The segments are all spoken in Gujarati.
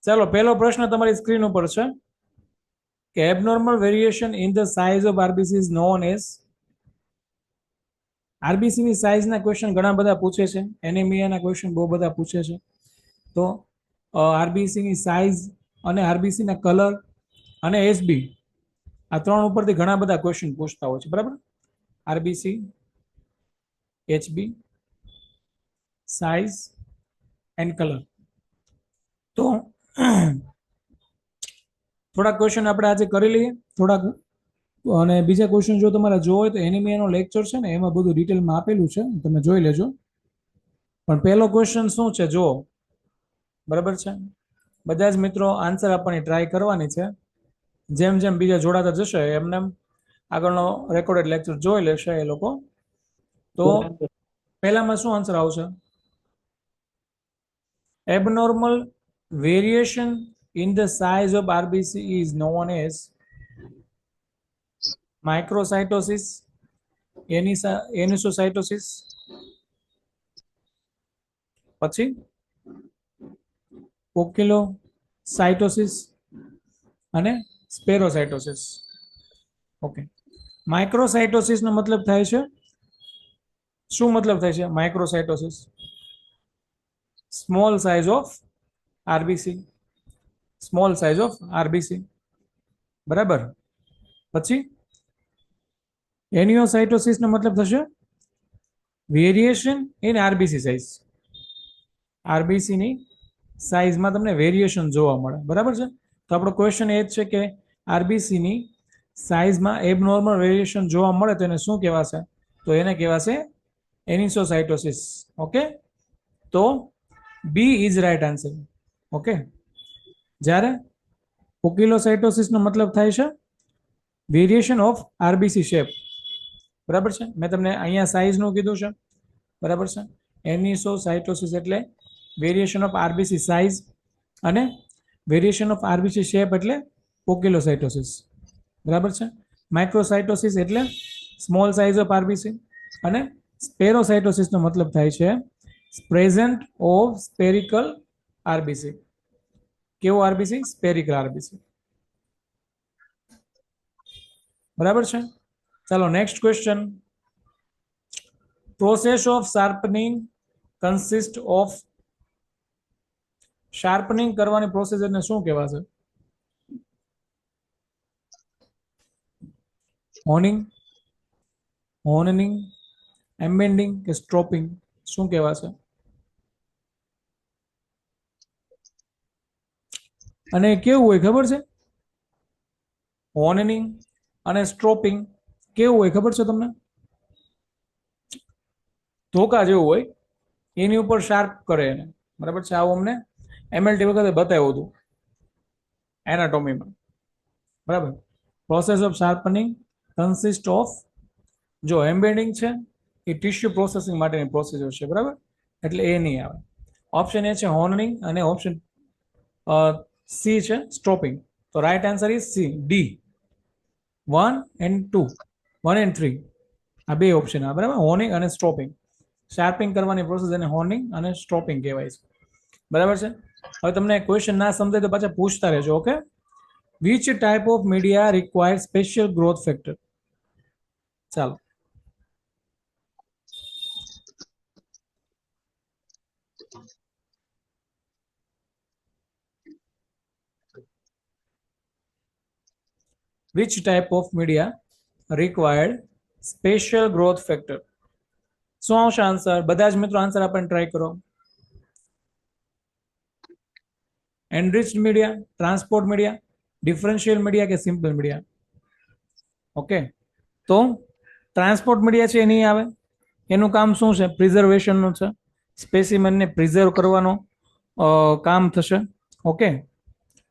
ચાલો પહેલો પ્રશ્ન તમારી સ્ક્રીન ઉપર છે કે abnormal variation in the size of RBC is known as. RBC ની સાઇઝ ના ક્વેશ્ચન ઘણા બધા પૂછે છે, એનેમિયા ના ક્વેશ્ચન બહુ બધા પૂછે છે. તો આરબીસી ની સાઇઝ અને આરબીસી ના કલર અને એસબી આ ત્રણ ઉપરથી ઘણા બધા ક્વેશ્ચન પૂછતા હોય છે, બરાબર. RBC, HB, size and colour. તો થોડાક ક્વેશ્ચન આપણે આજે કરી લઈએ, થોડાક અને બીજા ક્વેશ્ચન જો તમારે જોવો હોય તો એનિમિયાનો લેક્ચર છે ને એમાં બધું ડિટેલમાં આપેલું છે, તમે જોઈ લેજો. પણ પહેલો ક્વેશ્ચન શું છે જો, બરાબર છે. બધા જ મિત્રો આન્સર આપવાની ટ્રાય કરવાની છે. જેમ જેમ બીજા જોડાતા જશે એમને આગળનો રેકોર્ડેડ લેક્ચર જોઈ લેશે એ લોકો. તો પહેલામાં શું આન્સર આવશે? Abnormal variation in the size of RBC is known as microcytosis, anisocytosis, પછી poikilocytosis અને સ્પેરોસાઇટોસિસ. ઓકે, માઇક્રોસાઇટોસિસ નો મતલબ થાય છે, શું મતલબ થાય છે microcytosis? Small size of RBC, small size of RBC, બરાબર. પછી એનિયોસાઇટોસિસ નો મતલબ થશે variation in RBC size. RBC ની સાઇઝમાં તમને વેરિએશન જોવા મળે, બરાબર છે. તો આપણો ક્વેશ્ચન એ જ છે કે આરબીસી ની સાઇઝમાં એબનોર્મલ વેરિએશન જોવા મળે તો એને શું કહેવાશે? તો એને કહેવાશે એનિસોસાઇટોસિસ. ઓકે, તો B is right answer. Okay, જ્યારે પોકિલોસાઇટોસિસ નો મતલબ થાય છે વેરિએશન ઓફ આરબીસી શેપ, બરાબર છે. મેં તમને અહીંયા સાઇઝ નું કીધું છે, બરાબર છે. એનિસોસાઇટોસિસ એટલે વેરિએશન ઓફ આરબીસી સાઇઝ અને વેરિએશન ઓફ આરબીસી શેપ એટલે પોકિલોસાઇટોસિસ, બરાબર છે. માઇક્રોસાઇટોસિસ એટલે સ્મોલ સાઇઝ ઓફ આરબીસી અને સ્પેરોસાઇટોસિસ નો મતલબ થાય છે પ્રેઝન્ટ ઓફ સ્પેરિકલ આરબીસી. કેવો આરબીસી? સ્પેરિકલ આરબીસી, બરાબર છે. ચાલો next question. Process of શાર્પનિંગ consist of, શાર્પનિંગ કરવાની પ્રોસેસ ને શું કહેવાશે? હોનિંગ, હોનનિંગ, એમ્બેન્ડિંગ કે સ્ટ્રોપિંગ? શું કહેવાશે? અને કેવું હોય ખબર છે? હોનનિંગ અને સ્ટ્રોપિંગ કેવું હોય ખબર છે તમને? ધોકા જેવું હોય, એની ઉપર શાર્પ કરે એને, બરાબર છે. આવું અમને એમએલટી વખતે બતાવ્યું હતું એનાટોમીમાં, બરાબર. પ્રોસેસ ઓફ શાર્પનિંગ કન્સિસ્ટ ઓફ, જો એમ્બેડિંગ છે એ ટિશ્યુ પ્રોસેસિંગ માટેની પ્રોસીજર છે, બરાબર, એટલે એ નહીં આવે. ઓપ્શન એ છે હોર્નિંગ અને ઓપ્શન સી છે સ્ટ્રોપિંગ. તો right answer is C, D. 1 and 2, 1 and 3 આ બે ઓપ્શન આવે, બરાબર. હોર્નિંગ અને સ્ટ્રોપિંગ, શાર્પિંગ કરવાની પ્રોસેસ એને હોર્નિંગ અને સ્ટ્રોપિંગ કહેવાય છે, બરાબર છે. હવે તમને ક્વેશ્ચન ના સમજાય તો પાછા પૂછતા રહેજો. Okay, which type of media require special growth factor? ચાલો, which type of media required special growth factor? શું આવશે આન્સર? બધા જ મિત્રો આન્સર આપવાની ટ્રાય કરો. Enriched media, transport media, differential media કે સિમ્પલ મીડિયા? ઓકે, તો ટ્રાન્સપોર્ટ મીડિયા છે એ નહીં આવે. એનું કામ શું છે? પ્રિઝર્વેશનનું છે, સ્પેસિમેનને પ્રિઝર્વ કરવાનો કામ થશે. ઓકે,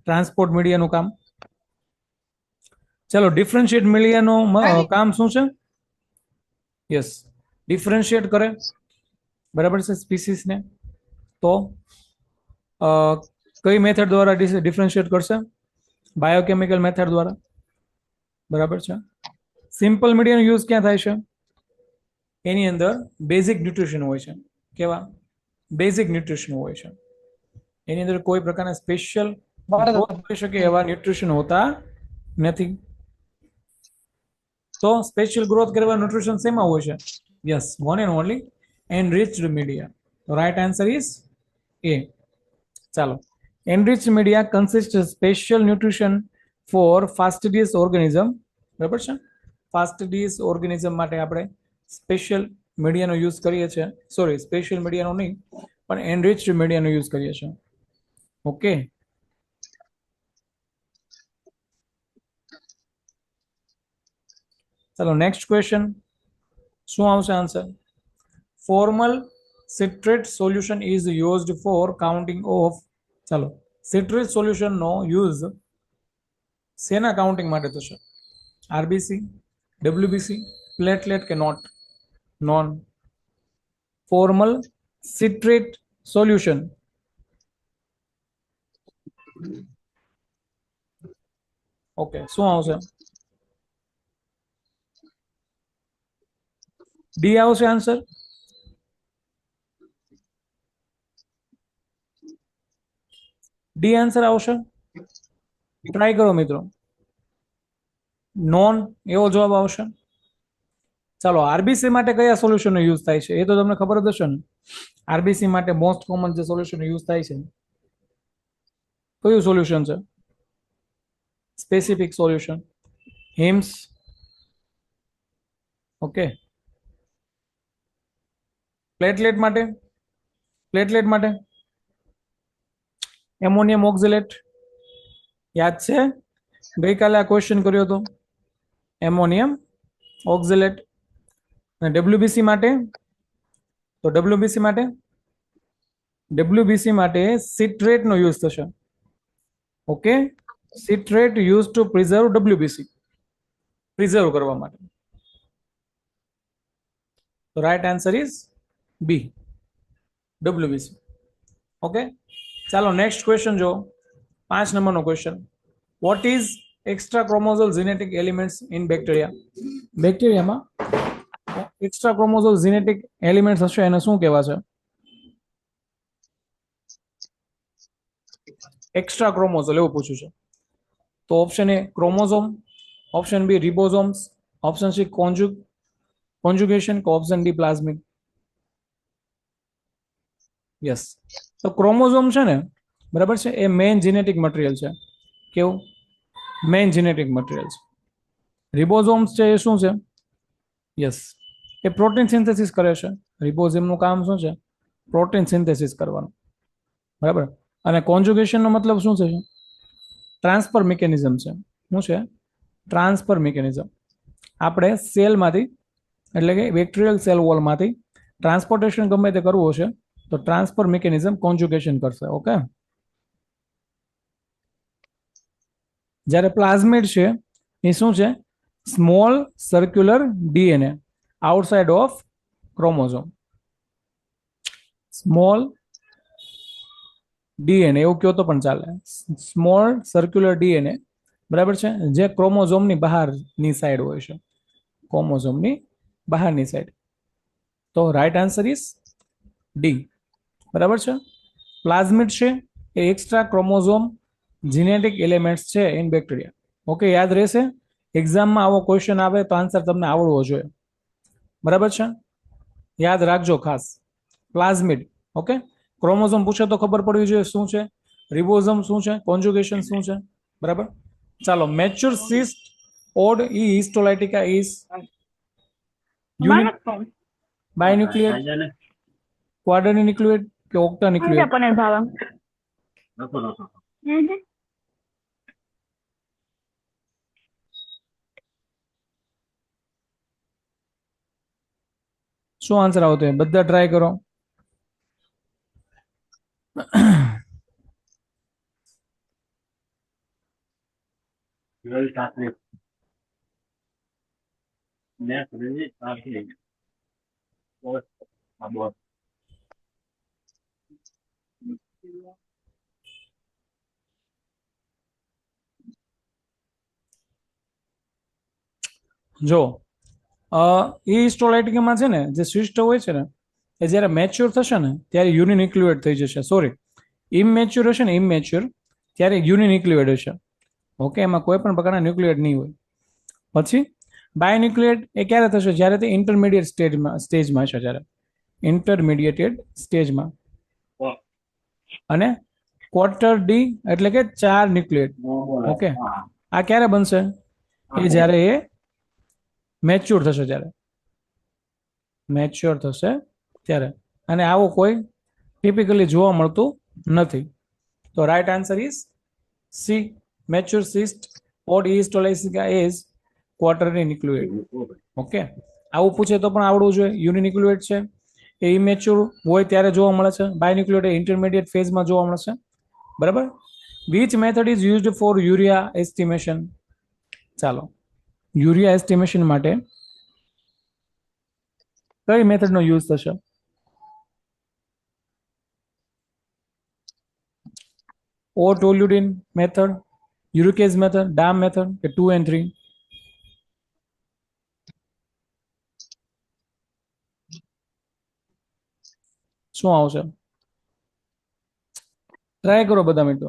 ટ્રાન્સપોર્ટ મીડિયાનું કામ. ચલો, ડિફરન્શિએટ મીડિયાનું કામ શું છે? યસ, ડિફરન્શિએટ કરે, બરાબર છે, સ્પીસીસને. તો કઈ મેથડ દ્વારા ડિફરન્શિએટ કરશે? બાયોકેમિકલ મેથડ દ્વારા, બરાબર છે. સિમ્પલ મીડિયાનો યુઝ ક્યાં થાય છે? એની અંદર બેઝિક ન્યુટ્રિશન હોય છે. કેવા? બેઝિક ન્યુટ્રિશન હોય છે. એની અંદર કોઈ પ્રકારના સ્પેશિયલ ભારત ગ્રોથ હોઈ શકે એવા ન્યુટ્રિશન હોતા નથી. તો સ્પેશિયલ ગ્રોથ કરવા ન્યુટ્રિશન શેમાં હોય છે? Yes, one and only enriched media. Right answer is A. ચાલો, enriched media consist special nutrition for fastidious organism. બરાબર છે? ફાસ્ટિડિયસ ઓર્ગેનિઝમ માટે આપણે સ્પેશિયલ મીડિયાનો યુઝ કરીએ છીએ. સોરી, સ્પેશિયલ મીડિયાનો નહીં, પણ એનરિચ્ડ મીડિયાનો યુઝ કરીએ છીએ. ઓકે, ચલો નેક્સ્ટ ક્વેશ્ચન. શું આવશે answer? Formal citrate solution is used for counting of. ચાલો, સિટ્રેટ સોલ્યુશનનો યુઝ શેના કાઉન્ટિંગ માટે થશે? આરબીસી, ડબ્લ્યુબીસી, પ્લેટલેટ કે not? None. Formal citrate solution. Okay, શું આવશે? ડી આવશે આન્સર. ડી આન્સર આવશે. ટ્રાય કરો મિત્રો. નોન એવો જવાબ આવશે. ચાલો, આરબીસી માટે કયા સોલ્યુશનનો યુઝ થાય છે એ તો તમને ખબર જ હશે ને. આરબીસી માટે મોસ્ટ કોમન જે સોલ્યુશન યુઝ થાય છે કયું સોલ્યુશન છે? Specific solution, Hayem's. Okay, platelet માટે, પ્લેટલેટ માટે એમોનિયમ ઓક્ઝેલેટ. યાદ છે? ગઈકાલે આ ક્વેશ્ચન કર્યો હતો. Ammonium oxalate. અને ડબ્લ્યુબીસી માટે? તો ડબ્લ્યુબીસી માટે સિટ્રેટનો યુઝ થશે. Okay, citrate use to preserve WBC, preserve કરવા માટે. તો right answer is B, WBC. Okay, ચાલો નેક્સ્ટ ક્વેશ્ચન જો. 5 નંબરનો question. What is extra chromosomal genetic elements in bacteria? બેક્ટેરિયામાં એક્સ્ટ્રા ક્રોમોઝોલ જેનેટિક એલિમેન્ટ્સ હશે એને શું કહેવાશે? એક્સ્ટ્રા ક્રોમોઝોલ એવું પૂછ્યું છે. તો option A chromosome, option B ribosomes, option C conjugation કે ઓપ્શન ડી પ્લાઝમિડ. યસ, તો ક્રોમોઝોમ છે ને, બરાબર છે, એ મેઇન જેનેટિક મટીરિયલ છે. કેવું? મેઇન જેનેટિક મટીરિયલ છે. રિબોઝોમ્સ છે એ શું છે? યસ, એ પ્રોટીન સિન્થેસિસ કરે છે. રિબોઝોમનું કામ શું છે? પ્રોટીન સિન્થેસિસ કરવાનું. બરાબર. અને કોન્જુગેશનનો મતલબ શું છે? ટ્રાન્સફર મિકેનિઝમ છે. શું છે? Transfer mechanism. આપણે સેલમાંથી, એટલે કે બેક્ટેરિયલ સેલ વોલમાંથી ટ્રાન્સપોર્ટેશન ગમે તે કરવું હશે તો ટ્રાન્સફર મિકેનિઝમ કોન્જુગેશન કરશે. ઓકે, જ્યારે પ્લાઝમિડ છે એ શું છે? Small circular DNA outside of chromosome. Small DNA એવું કહો તો પણ ચાલે. સ્મોલ સર્ક્યુલર ડીએનએ, બરાબર છે, જે ક્રોમોઝોમની બહારની સાઈડ હોય છે. ક્રોમોઝોમની બહારની સાઈડ. તો રાઈટ આન્સર ઇઝ ડી. બરાબર છે. પ્લાઝમિડ છે એ એક્સ્ટ્રા ક્રોમોઝોમ જીનેટિક એલિમેન્ટ્સ છે ઇન બેક્ટેરિયા. ઓકે, યાદ રહેશે. એક્ઝામમાં આવો ક્વેશ્ચન આવે તો આન્સર તમને આવડવો જોઈએ. બરાબર છે, યાદ રાખજો ખાસ. પ્લાઝમિડ. ઓકે, ક્રોમોઝોમ પૂછે તો ખબર પડવી જોઈએ શું છે, રિબોઝોમ શું છે, કોન્જુગેશન શું છે. બરાબર. ચાલો, મેચ્યોર સિસ્ટ ઓડ ઈ હિસ્ટોલાઇટિકા ઇઝ બાયન્યુક્લિયેટ, ક્વાડ્રન્યુક્લિયેટ કે ઓક્ટાન્યુક્લિયેટ? શું આન્સર આવતો? બધા ટ્રાય કરો. જો એ હિસ્ટોલાઇટિકામાં છે ને, જે સિસ્ટ હોય છે ને, એ જ્યારે મેચ્યોર થશે ને ત્યારે યુનિન્યુક્લિયેટ થઈ જશે. સોરી, ઇમેચ્યોર હશે ને, ઇમેચ્યોર, ત્યારે યુનિન્યુક્લિયોઇડ હશે. ઓકે, એમાં કોઈ પણ પ્રકારના ન્યુક્લિયોઇડ નહીં હોય. પછી બાયોન્યુક્લિયોઇડ એ ક્યારે થશે? જ્યારે તે ઇન્ટરમીડિયેટ સ્ટેજમાં હશે, જ્યારે ઇન્ટરમીડિયેટેડ સ્ટેજમાં. અને ક્વાર્ટર ડી એટલે કે 4 ન્યુક્લિયોઇડ. ઓકે, આ ક્યારે બનશે? એ જ્યારે એ મેચ્યોર થશે, જ્યારે મેચ્યોર થશે ત્યારે. અને આવો કોઈ ટિપિકલી જોવા મળતું નથી. તો right answer is C, mature cyst or histolytica is quaternary nucleoid. Okay, આવું પૂછે તો પણ આવડવું જોઈએ. યુનિન્યુક્લિયોઇડ છે એ ઇમેચ્યોર હોય ત્યારે જોવા મળે છે. બાયોન્યુક્લિયોઇડ એ ઇન્ટરમીડિયેટ ફેઝમાં જોવા મળશે. બરાબર. Which method is used four urea estimation? ચાલો, યુરિયા એસ્ટિમેશન માટે કઈ મેથડનો યુઝ થશે? ઓ ટોલ્યુડિન મેથડ, યુરિકેઝ મેથડ, ડામ મેથડ કે 2 and 3? શું આવશે? ટ્રાય કરો બધા મિત્રો.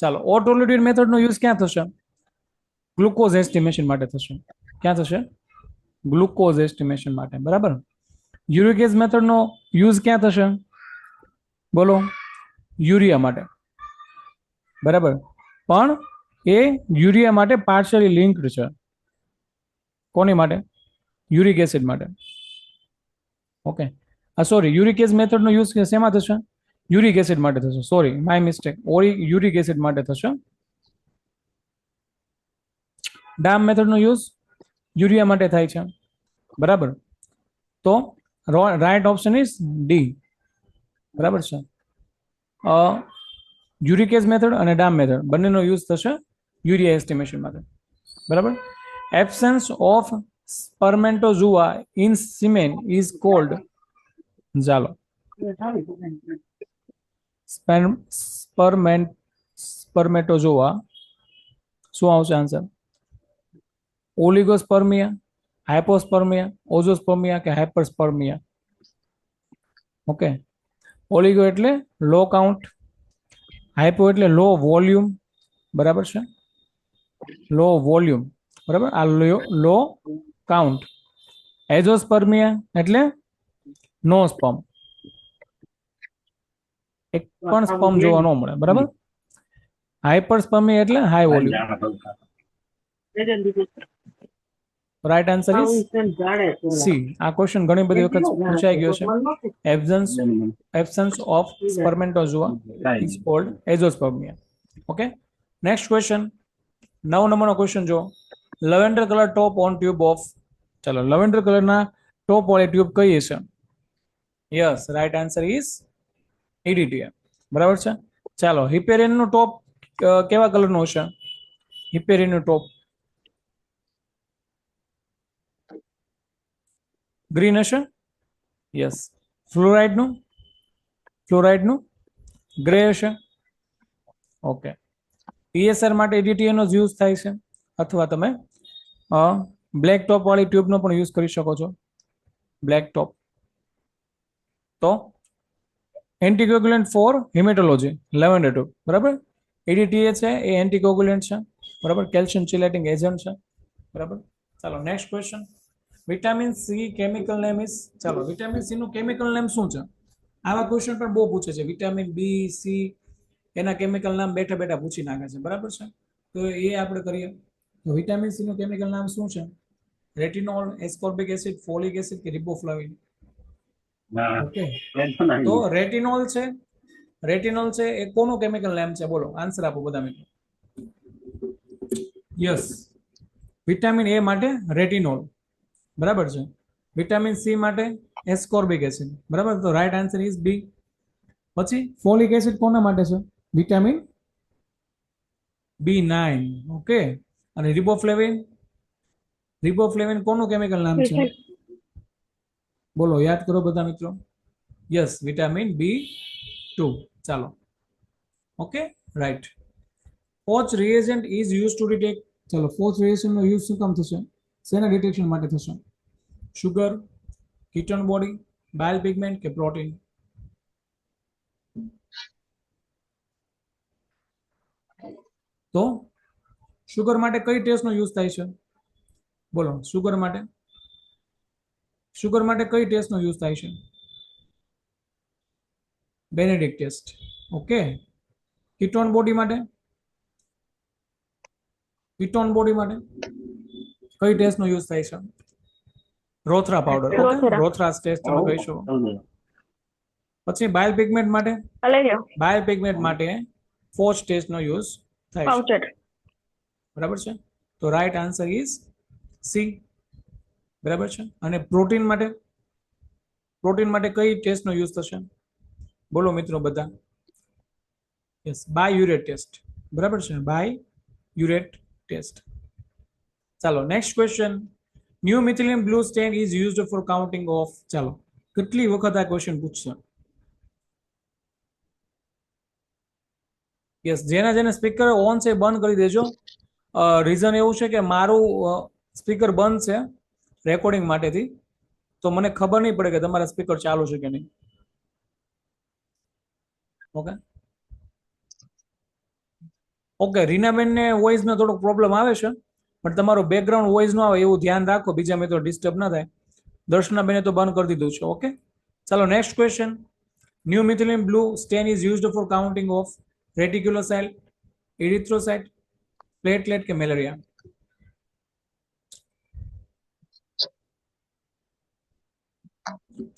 ચાલો, ઓ ટોલ્યુડિન મેથડનો યુઝ ક્યાં થશે? ગ્લુકોઝ એસ્ટિમેશન માટે થશે. ક્યાં થશે? ગ્લુકોઝ એસ્ટિમેશન માટે. બરાબર. યુરિકેઝ મેથડનો યુઝ ક્યાં થશે? બોલો. યુરિયા માટે. બરાબર. પણ એ યુરિયા માટે પાર્શિયલી લિંક્ડ છે. કોની માટે? યુરિક એસિડ માટે. ઓકે, સોરી, યુરિકેઝ મેથડનો યુઝ શેમાં થશે? યુરિક એસિડ માટે થશે. Sorry, my mistake. Uric acid માટે થશે. ડામ મેથડનો યુઝ યુરિયા માટે થાય છે. બરાબર. તો રાઈટ ઓપ્શન ઇઝ ડી. બરાબર છે. યુરિકેઝ મેથડ અને ડામ મેથડ બંનેનો યુઝ થશે યુરિયા એસ્ટિમેશન માટે. બરાબર. Absence of spermatozoa in semen is called. ચાલો, સ્પર્મેટોઝોઆ શું આવશે આન્સર? ઓલિગોસ્પર્મિયા, હાઇપોસ્પર્મિયા, ઓઝોસ્પર્મિયા કે હાઇપરસ્પર્મિયા? ઓકે, ઓલિગો એટલે લો કાઉન્ટ, હાઇપો એટલે લો વોલ્યુમ. બરાબર છે, લો વોલ્યુમ. બરાબર, આ લો કાઉન્ટ. એઝોસ્પર્મિયા એટલે નો સ્પર્મ, એક પણ સ્પર્મ જોવા ન મળે. બરાબર. હાઇપરસ્પર્મિયા એટલે high volume. Right answer is C. આ ક્વેશ્ચન ઘણી બધી વખત પૂછાઈ ગયો છે. Absence of spermatozoa is called azoospermia. Okay, next question. 9 નંબરનો ક્વેશ્ચન જો. Lavender colour top on tube of. ચાલો, લેવેન્ડર કલરના ટોપ વાળી ટ્યુબ કઈ છે? Yes, right answer is EDTA. બરાબર છે. ચાલો, હિપેરિયનનું ટોપ કેવા કલરનું હશે? હિપેરિયનનું ટોપ ગ્રીન હશે. યસ. ફ્લોરાઇડનું ગ્રે હશે. ઓકે, PSR માટે EDTA નો યુઝ થાય છે, અથવા તમે બ્લેક ટોપ વાળી ટ્યુબનો પણ યુઝ કરી શકો છો. બ્લેક ટોપ. તો એન્ટીકોગ્યુલન્ટ ફોર હિમેટોલોજી લેવેન્ડર ટ્યુબ. બરાબર. EDTA છે એ એન્ટીકોગ્યુલન્ટ છે. બરાબર, કેલ્શિયમ ચિલેટિંગ એજન્ટ છે. બરાબર. ચાલો, next question. Vitamin C chemical name is. ચાલો, વિટામિન સી નું કેમિકલ નેમ શું છે? આવા ક્વેશ્ચન પણ બહુ પૂછે છે. વિટામિન બી, સી એના કેમિકલ નામ બેઠા બેઠા પૂછી નાખે છે. બરાબર છે, તો એ આપણે કરીએ. તો વિટામિન સી નું કેમિકલ નામ શું છે? Retinol, ascorbic acid, folic acid કે રિબોફ્લાવિન? ઓકે, તો રેટિનોલ છે. રેટિનોલ છે એ કોનું કેમિકલ નેમ છે? બોલો, આન્સર આપો બધા મિત્રો. યસ, વિટામિન એ માટે રેટિનોલ. બરાબર છે. વિટામિન સી માટે એસ્કોર્બિક એસિડ. બરાબર, તો રાઈટ આન્સર ઇઝ બી. પછી ફોલિક એસિડ કોના માટે છે? Vitamin B9. ઓકે, અને રિબોફ્લેવિન. રિબોફ્લેવિન કોનું કેમિકલ નામ છે? બોલો, યાદ કરો બધા મિત્રો. Yes, vitamin B2. ચાલો, okay, right. Which reagent is used to detect. ચલો ફોર્થ વેરિએશનનો યુઝ શું કામ થશે? શેના ડિટેક્શન માટે થશે? શુગર, કીટોન બોડી, બાયલ પિગમેન્ટ કે પ્રોટીન? તો શુગર માટે કઈ ટેસ્ટનો યુઝ થાય છે? બોલો શુગર માટે કઈ ટેસ્ટનો યુઝ થાય છે? Benedict test. Okay. Ketone body માટે કઈ ટેસ્ટનો યુઝ થાય છે? રોથરા પાવડર. ઓકે, રોથરા ટેસ્ટ તમે કહી શકો. પછી બાયલ પિગમેન્ટ માટે ફોચ ટેસ્ટનો યુઝ થાય છે. બરાબર છે. તો રાઈટ આન્સર ઇઝ સી. બરાબર છે. અને પ્રોટીન માટે કઈ ટેસ્ટનો યુઝ થશે? બોલો મિત્રો બધા. Yes, biuret test. બરાબર છે, બાયયુરેટ ટેસ્ટ. ચાલો next question. New methylene blue stain is used for counting of. ચાલો કેટલી વખત આ ક્વેશ્ચન પૂછશે? યસ, જેને સ્પીકર ઓન છે બંધ કરી દેજો. રીઝન એવું છે કે મારું સ્પીકર બંધ છે રેકોર્ડિંગ માટેથી, તો મને ખબર નહીં પડે કે તમારા સ્પીકર ચાલુ છે કે નહીં. ઓકે, રીનાબેનને વોઇસમાં થોડોક પ્રોબ્લેમ આવે છે, પણ તમારો બેકગ્રાઉન્ડ વોઇસ ન આવે એવું ધ્યાન રાખો, બીજા મિત્રો ડિસ્ટર્બ ના થાય. દર્શનાબેને તો બંધ કરી દીધું છે. ઓકે, ચાલો next question. New methylene blue stain is used for counting of reticulocyte, erythrocyte, platelet કે મેલેરિયા?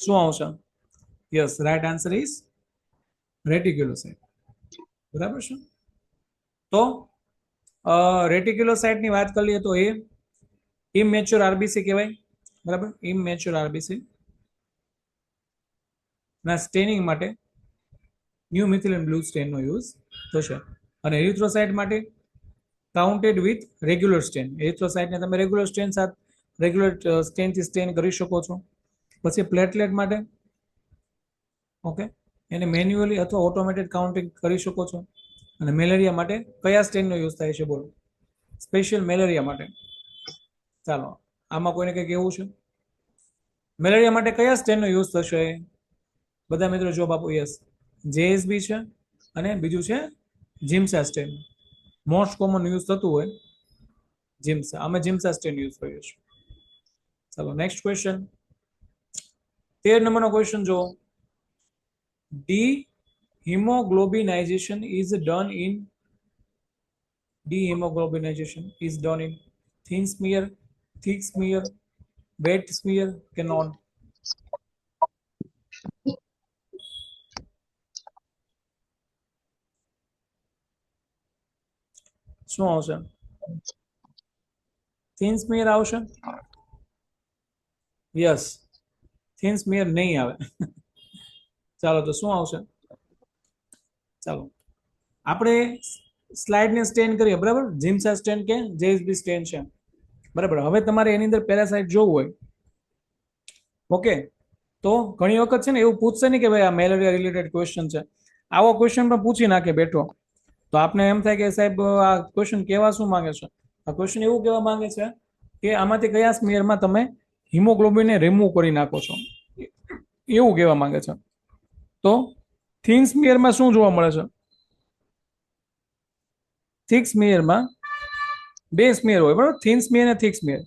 શું આવશે? Yes, right answer is reticulocyte. બરાબર છે. તો રેટિક્યુલોસાઇટની વાત કરી લઈએ તો એ ઇમેચ્યોર આરબીસી કહેવાય. બરાબર, ઇમેચ્યોર આરબીસી ના સ્ટેનિંગ માટે ન્યુ મિથિલિન બ્લુ સ્ટેનનો યુઝ થશે. અને એરિથ્રોસાઇટ માટે કાઉન્ટેડ વિથ રેગ્યુલર સ્ટેન. એરિથ્રોસાઇટને તમે રેગ્યુલર સ્ટેનથી સ્ટેન કરી શકો છો. પછી પ્લેટલેટ માટે ઓકે, એને મેન્યુઅલી અથવા ઓટોમેટેડ કાઉન્ટિંગ કરી શકો છો. અને મેલેરિયા માટે કયા સ્ટેનનો યુઝ થાય છે? બોલો, સ્પેશિયલ મેલેરિયા માટે. ચાલો આમાં કોઈને કંઈક એવું છે? મેલેરિયા માટે કયા સ્ટેનનો યુઝ થશે? બધા મિત્રો જવાબ આપો. યસ, જેએસબી છે અને બીજું છે જીમ્સા સ્ટેન. મોસ્ટ કોમન યુઝ થતું હોય જીમ્સા. અમે જીમ્સા સ્ટેન યુઝ કરીએ છીએ. ચાલો નેક્સ્ટ ક્વેશ્ચન. 13 નંબરનો ક્વેશ્ચન જો. Dehemoglobinization is done in thin smear, thick smear, wet smear કે non? શું આવશે? થિન સ્મિયર આવશે? યસ, થિન સ્મિયર નહીં આવે. ચાલો તો શું આવશે? ચાલો આપણે સ્લાઇડને સ્ટેન કરીએ. બરાબર, જીમ્સા સ્ટેન કે જેએસબી સ્ટેન છે. બરાબર, હવે તમારે એની અંદર પેરાસાઇટ જોવું હોય ઓકે, તો ઘણી વખત છે ને એવું પૂછશે નહીં કે ભાઈ આ મેલેરિયા રિલેટેડ ક્વેશ્ચન છે. આવો ક્વેશ્ચન પણ પૂછી નાખે બેઠો, તો આપને એમ થાય કે સાહેબ આ ક્વેશ્ચન કેવા શું માંગે છે? આ ક્વેશ્ચન એવું કહેવા માંગે છે કે આમાંથી કયા સ્મિયરમાં તમે હિમોગ્લોબિનને રિમૂવ કરી નાખો છો, એવું કહેવા માંગે છે. તો થિન સ્મિયરમાં શું જોવા મળે છે? થિક સ્મિયરમાં બે સ્મિયર હોય. બરાબર, થિન સ્મિયર અને થિક સ્મિયર.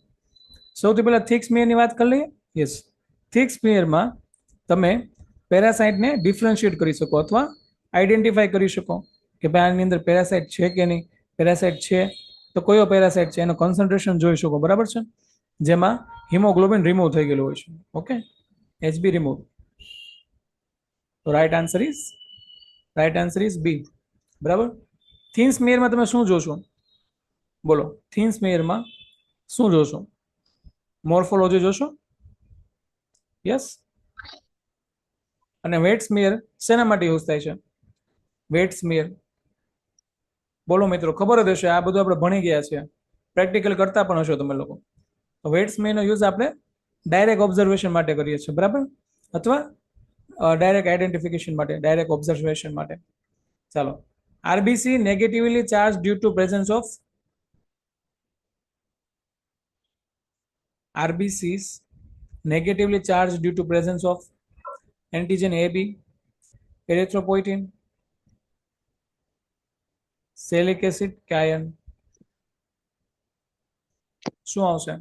સૌથી પહેલા થિક સ્મિયરની વાત કરી લઈએ. યસ, થિક સ્મિયરમાં તમે પેરાસાઇટને ડિફરન્શિએટ કરી શકો અથવા આઈડેન્ટિફાઈ કરી શકો કે ભાઈ આની અંદર પેરાસાઇટ છે કે નહીં. પેરાસાઇટ છે તો કયો પેરાસાઇટ છે એનો કોન્સન્ટ્રેશન જોઈ શકો. બરાબર છે, જેમાં હિમોગ્લોબિન રિમૂવ થઈ ગયેલું હોય છે. Okay, HB remove. તો રાઈટ આન્સર ઇઝ બી. બરાબર, થિન સ્મિયરમાં તમે શું જોશો? બોલો, થિન સ્મિયરમાં શું જોશો? મોર્ફોલોજી જોશો. યસ, અને વેટ સ્મિયર શેના માટે યુઝ થાય છે? વેટ સ્મિયર બોલો મિત્રો, ખબર જ હશે, આ બધું આપણે ભણી ગયા છે, પ્રેક્ટિકલ કરતા પણ હશો તમે લોકો. તો વેટ સ્મિયરનો યુઝ આપણે ડાયરેક્ટ ઓબ્ઝર્વેશન માટે કરીએ છીએ. બરાબર, અથવા ડાયરેક્ટ આઈડેન્ટિફિકેશન માટે, ડાયરેક્ટ ઓબ્ઝર્વેશન માટે. ચાલો, RBC negatively charge due to presence of. RBCs negatively charged due to presence of antigen AB, erythropoietin, salic acid કે iron? શું આવશે?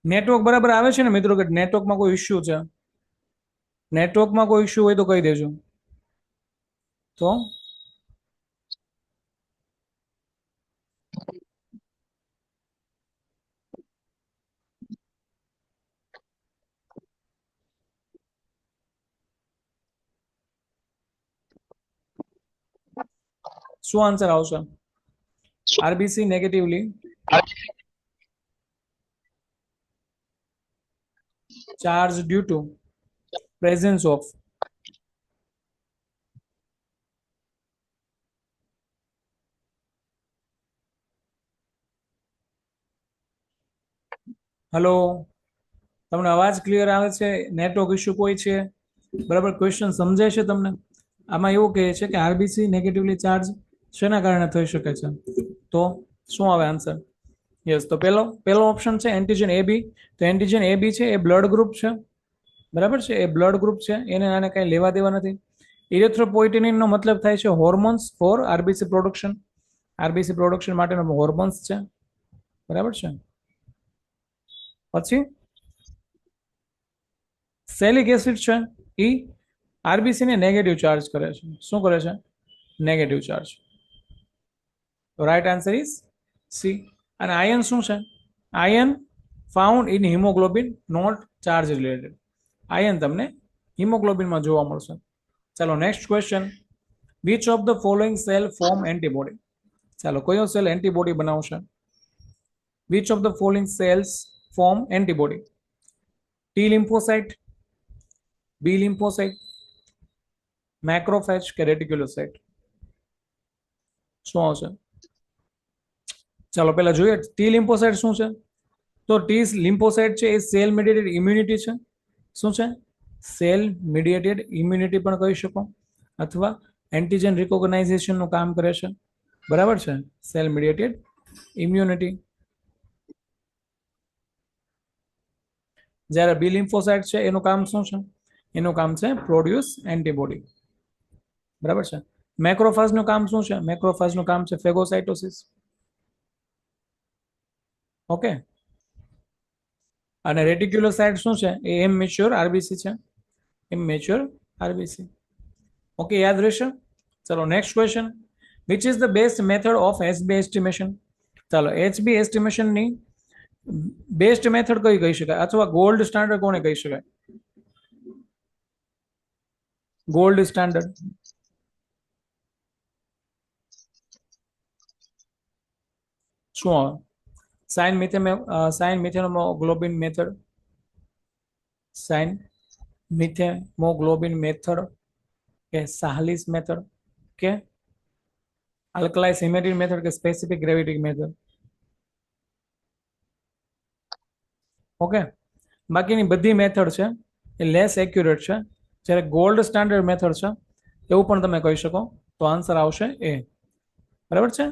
નેટવર્ક બરાબર આવે છે ને મિત્રો? કે નેટવર્કમાં કોઈ ઇશ્યુ છે? નેટવર્કમાં કોઈ ઇશ્યુ હોય તો કહી દેજો. તો શું આન્સર આવશે? RBC negatively charged due to presence of hello, તમને અવાજ ક્લિયર આવે છે? નેટવર્ક ઇશ્યુ કોઈ છે? બરાબર, ક્વેશ્ચન સમજાય છે તમને? આમાં એવું કહે છે કે આરબીસી નેગેટિવલી ચાર્જ શેના કારણે થઈ શકે છે? તો શું આવે આન્સર? યસ, તો પહેલો ઓપ્શન છે એન્ટીજન એબી. તો એન્ટીજન એબી છે એ બ્લડ ગ્રુપ છે, બરાબર છે, એ બ્લડ ગ્રુપ છે, એને આને કઈ લેવા દેવા નથી. ઇરેથ્રોપોઇટિનિન નો મતલબ થાય છે hormones for RBC production. RBC production માટેનો હોર્મોન્સ છે, બરાબર છે. પછી સેલિક એસિડ છે, એ આરબીસી ને નેગેટિવ ચાર્જ કરે છે. શું કરે છે? Negative charge. Right answer is C. અને આયન શું છે? Iron found in haemoglobin, not charge related. Iron તમને હિમોગ્લોબિનમાં જોવા મળશે. ચાલો next question. Which of the following cell form antibody? ચાલો, કયો સેલ એન્ટીબોડી બનાવશે? Which of the following cells form antibody? T lymphocyte, B lymphocyte, macrophage કે રેટિક્યુલોસાઇટ? શું આવશે? ચાલો પહેલા જોઈએ ટી લિમ્ફોસાઇટ શું છે. તો ટી લિમ્ફોસાઇટ છે એ સેલ મીડિયેટેડ ઇમ્યુનિટી છે. શું છે? સેલ મીડિયેટેડ ઇમ્યુનિટી પણ કહી શકો, અથવા એન્ટીજન રિકોગ્નાઇઝેશનનું કામ કરે છે, બરાબર છે, સેલ મીડિયેટેડ ઇમ્યુનિટી. જ્યારે બી લિમ્ફોસાઇટ છે એનું કામ શું છે? એનું કામ છે પ્રોડ્યુસ એન્ટીબોડી, બરાબર છે. મેક્રોફાજનું કામ શું છે? મેક્રોફાજનું કામ છે ફેગોસાઇટોસિસ. ઓકે. અને રેટિક્યુલોસાઇટ શું છે? એ એમ મેચ્યોર આરબીસી છે, એમ મેચ્યોર આરબીસી. ઓકે, યાદ રહેશે. ચલો next question. Which is the best method of HB estimation? ચાલો, એચબી એસ્ટિમેશનની બેસ્ટ મેથડ કઈ કહી શકાય, અથવા ગોલ્ડ સ્ટાન્ડર્ડ કોને કહી શકાય? ગોલ્ડ સ્ટાન્ડર્ડ શું આવે? સાઇન મિથેનોગ્લોબિન મેથડ, સાઇન મિથેમોગ્લોબિન મેથડ, કે સાહલીસ મેથડ, કે અલ્કલાઇસ હિમેટિન મેથડ, કે સ્પેસિફિક ગ્રેવિટી મેથડ? ઓકે, બાકીની બધી મેથડ છે એ લેસ એક્યુરેટ છે, જ્યારે ગોલ્ડ સ્ટાન્ડર્ડ મેથડ છે એવું પણ તમે કહી શકો. તો આન્સર આવશે એ, બરાબર છે.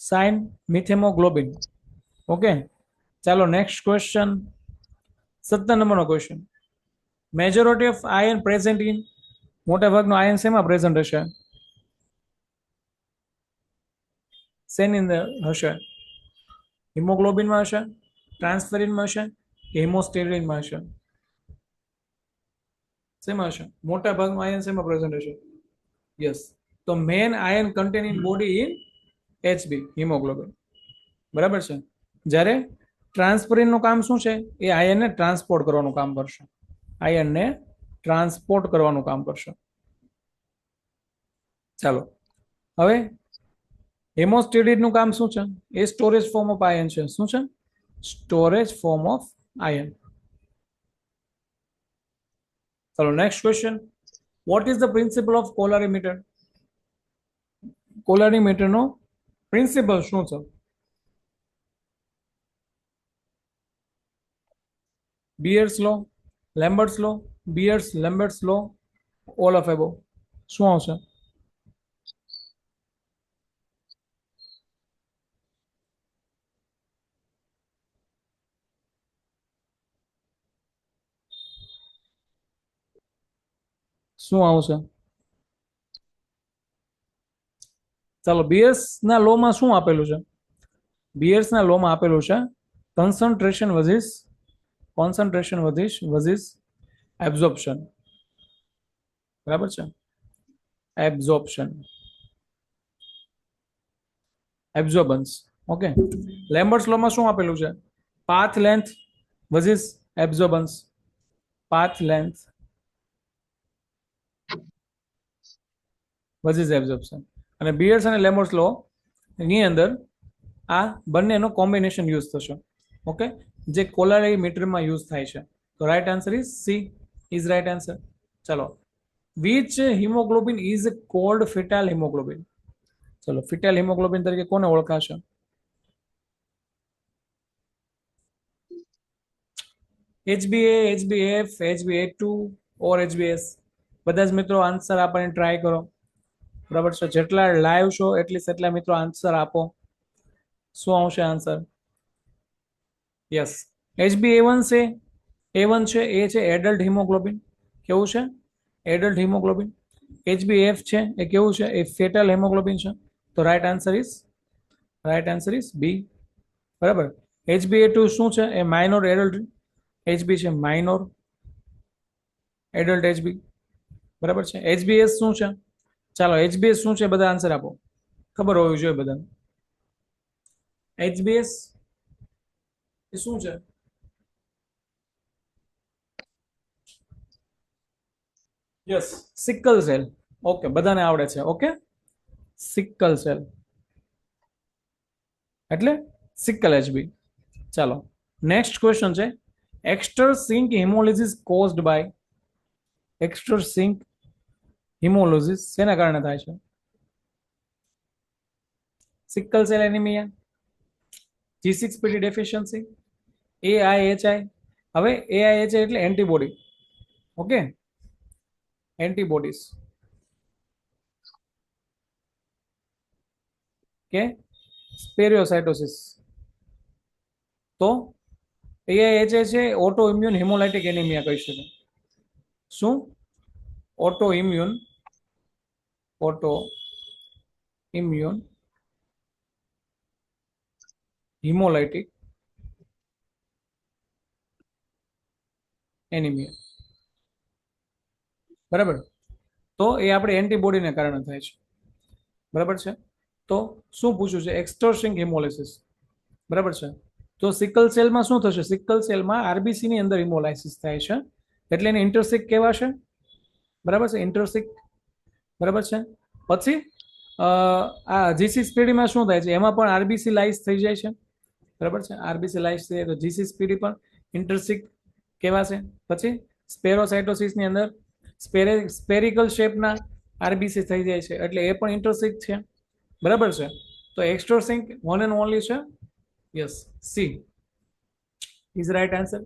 Cyanmethaemoglobin. ઓકે, ચાલો નેક્સ્ટ ક્વેશ્ચન. 17 નંબરનો question. Majority of iron present in, મોટા ભાગનો આયન શેમાં પ્રેઝન્ટ હશે? શેની અંદર હશે? હિમોગ્લોબિનમાં હશે, ટ્રાન્સફેરિનમાં હશે, કે હિમોસ્ટેરિનમાં હશે? શેમાં હશે? મોટા ભાગનું આયન શેમાં પ્રેઝન્ટ હશે? યસ, તો main iron content in body in Hb, haemoglobin, બરાબર છે. જ્યારે ટ્રાન્સફરિનનું કામ શું છે? એ આયનને ટ્રાન્સપોર્ટ કરવાનું કામ કરશે, આયનને ટ્રાન્સપોર્ટ કરવાનું કામ કરશે. ચાલો, હવે હેમોસ્ટેરિડનું કામ શું છે? એ સ્ટોરેજ ફોર્મ ઓફ આયન છે. શું છે? Storage form of iron. ચલો next question. What is the principle of colorimeter? કોલરીમીટરનો પ્રિન્સિપલ શું છે? Beer's law, Lambert's law, Beer's Lambert's law, all of above, શું આવશે? શું આવશે? ચાલો, બિયર્સ ના લો માં શું આપેલું છે? બિયર્સ ના લો માં આપેલું છે કોન્સન્ટ્રેશન વધીશ એબ્ઝોર્પ્શન, બરાબર છે? એબ્ઝોર્બન્સ, ઓકે. લેમ્બર્ટ્સ લો માં શું આપેલું છે? Path length versus absorbance, path length versus absorption. અને બિયર્સ અને લેમ્બર્ટ્સ લો ની અંદર આ બંનેનો કોમ્બિનેશન યુઝ થશે, ઓકે, જે કોલરીમીટરમાં યુઝ થાય છે. તો right answer is C, is right answer. ચલો, which haemoglobin is called foetal haemoglobin? ચલો, ફિટાઇલ હિમોગ્લોબિન તરીકે કોને ઓળખાશે? HbA, HbF, HbA2 ઓર HbS? બધા જ મિત્રો આન્સર આપવાની ટ્રાય કરો, બરાબર છે? જેટલા લાઈવ છો એટલા મિત્રો આન્સર આપો. શું આવશે આન્સર? યસ, HbA1 છે, A1 છે, એ છે એડલ્ટ હિમોગ્લોબિન. કેવું છે? Adult haemoglobin. HbF છે એ કેવું છે? એ ફેટલ હિમોગ્લોબિન છે. તો રાઈટ આન્સર ઇઝ બી, બરાબર. HbA2 શું છે? એ માઇનોર એડલ્ટ HB છે, માઇનોર એડલ્ટ HB, બરાબર છે. HbS શું છે? ચાલો, HbS શું છે બધા આન્સર આપો, ખબર હોવી જોઈએ બધાને. HbS એ શું છે? Yes, sickle cell. ઓકે, બધાને આવડે છે. ઓકે, સિકલ સેલ એટલે સિકલ HB. ચાલો, નેક્સ્ટ ક્વેશ્ચન છે, એક્સ્ટ્રાસિંક હિમોલિસિસ કોઝડ બાય, એક્સ્ટ્રાસિંક હિમોલિસિસ શેના કારણે થાય છે? Sickle cell anaemia, G6PD deficiency, AIHI. હવે AIHI એટલે એન્ટીબોડી, ઓકે, એન્ટીબોડીઝ કે સ્પેરિયોસાઇટોસિસ. તો AIHI છે ઓટો ઇમ્યુન હિમોલાઇટિક એનિમિયા કહી શકાય. શું? ઓટો ઇમ્યુન હિમોલાઇટિક એનિમિયા, બરાબર. તો એ આપણે એન્ટીબોડીને કારણે થાય છે, બરાબર છે. તો શું પૂછ્યું છે? એક્સ્ટ્રાસિંક હિમોલિસિસ, બરાબર છે. તો સિકલ સેલમાં શું થશે? સિકલ સેલમાં આરબીસી ની અંદર હિમોલાઇસિસ થાય છે, એટલે એને ઇન્ટરસિક કહેવાશે, બરાબર છે? ઇન્ટરસિક, બરાબર છે. પછી આ G6PD માં શું થાય છે? એમાં પણ આરબીસી લાઇસ થઈ જાય છે, બરાબર છે? આરબીસી લાઇસ થઈ તો G6PD પણ ઇન્ટરસિક કહેવાશે. પછી સ્પેરોસાઇટોસિસ ની અંદર સ્પેરિકલ શેપના આરબીસી થઈ જાય છે, એટલે એ પણ ઇન્ટરસિક છે, બરાબર છે. તો એક્સ્ટ્રાસિંક વન એન્ડ ઓનલી છે, yes, C is right answer.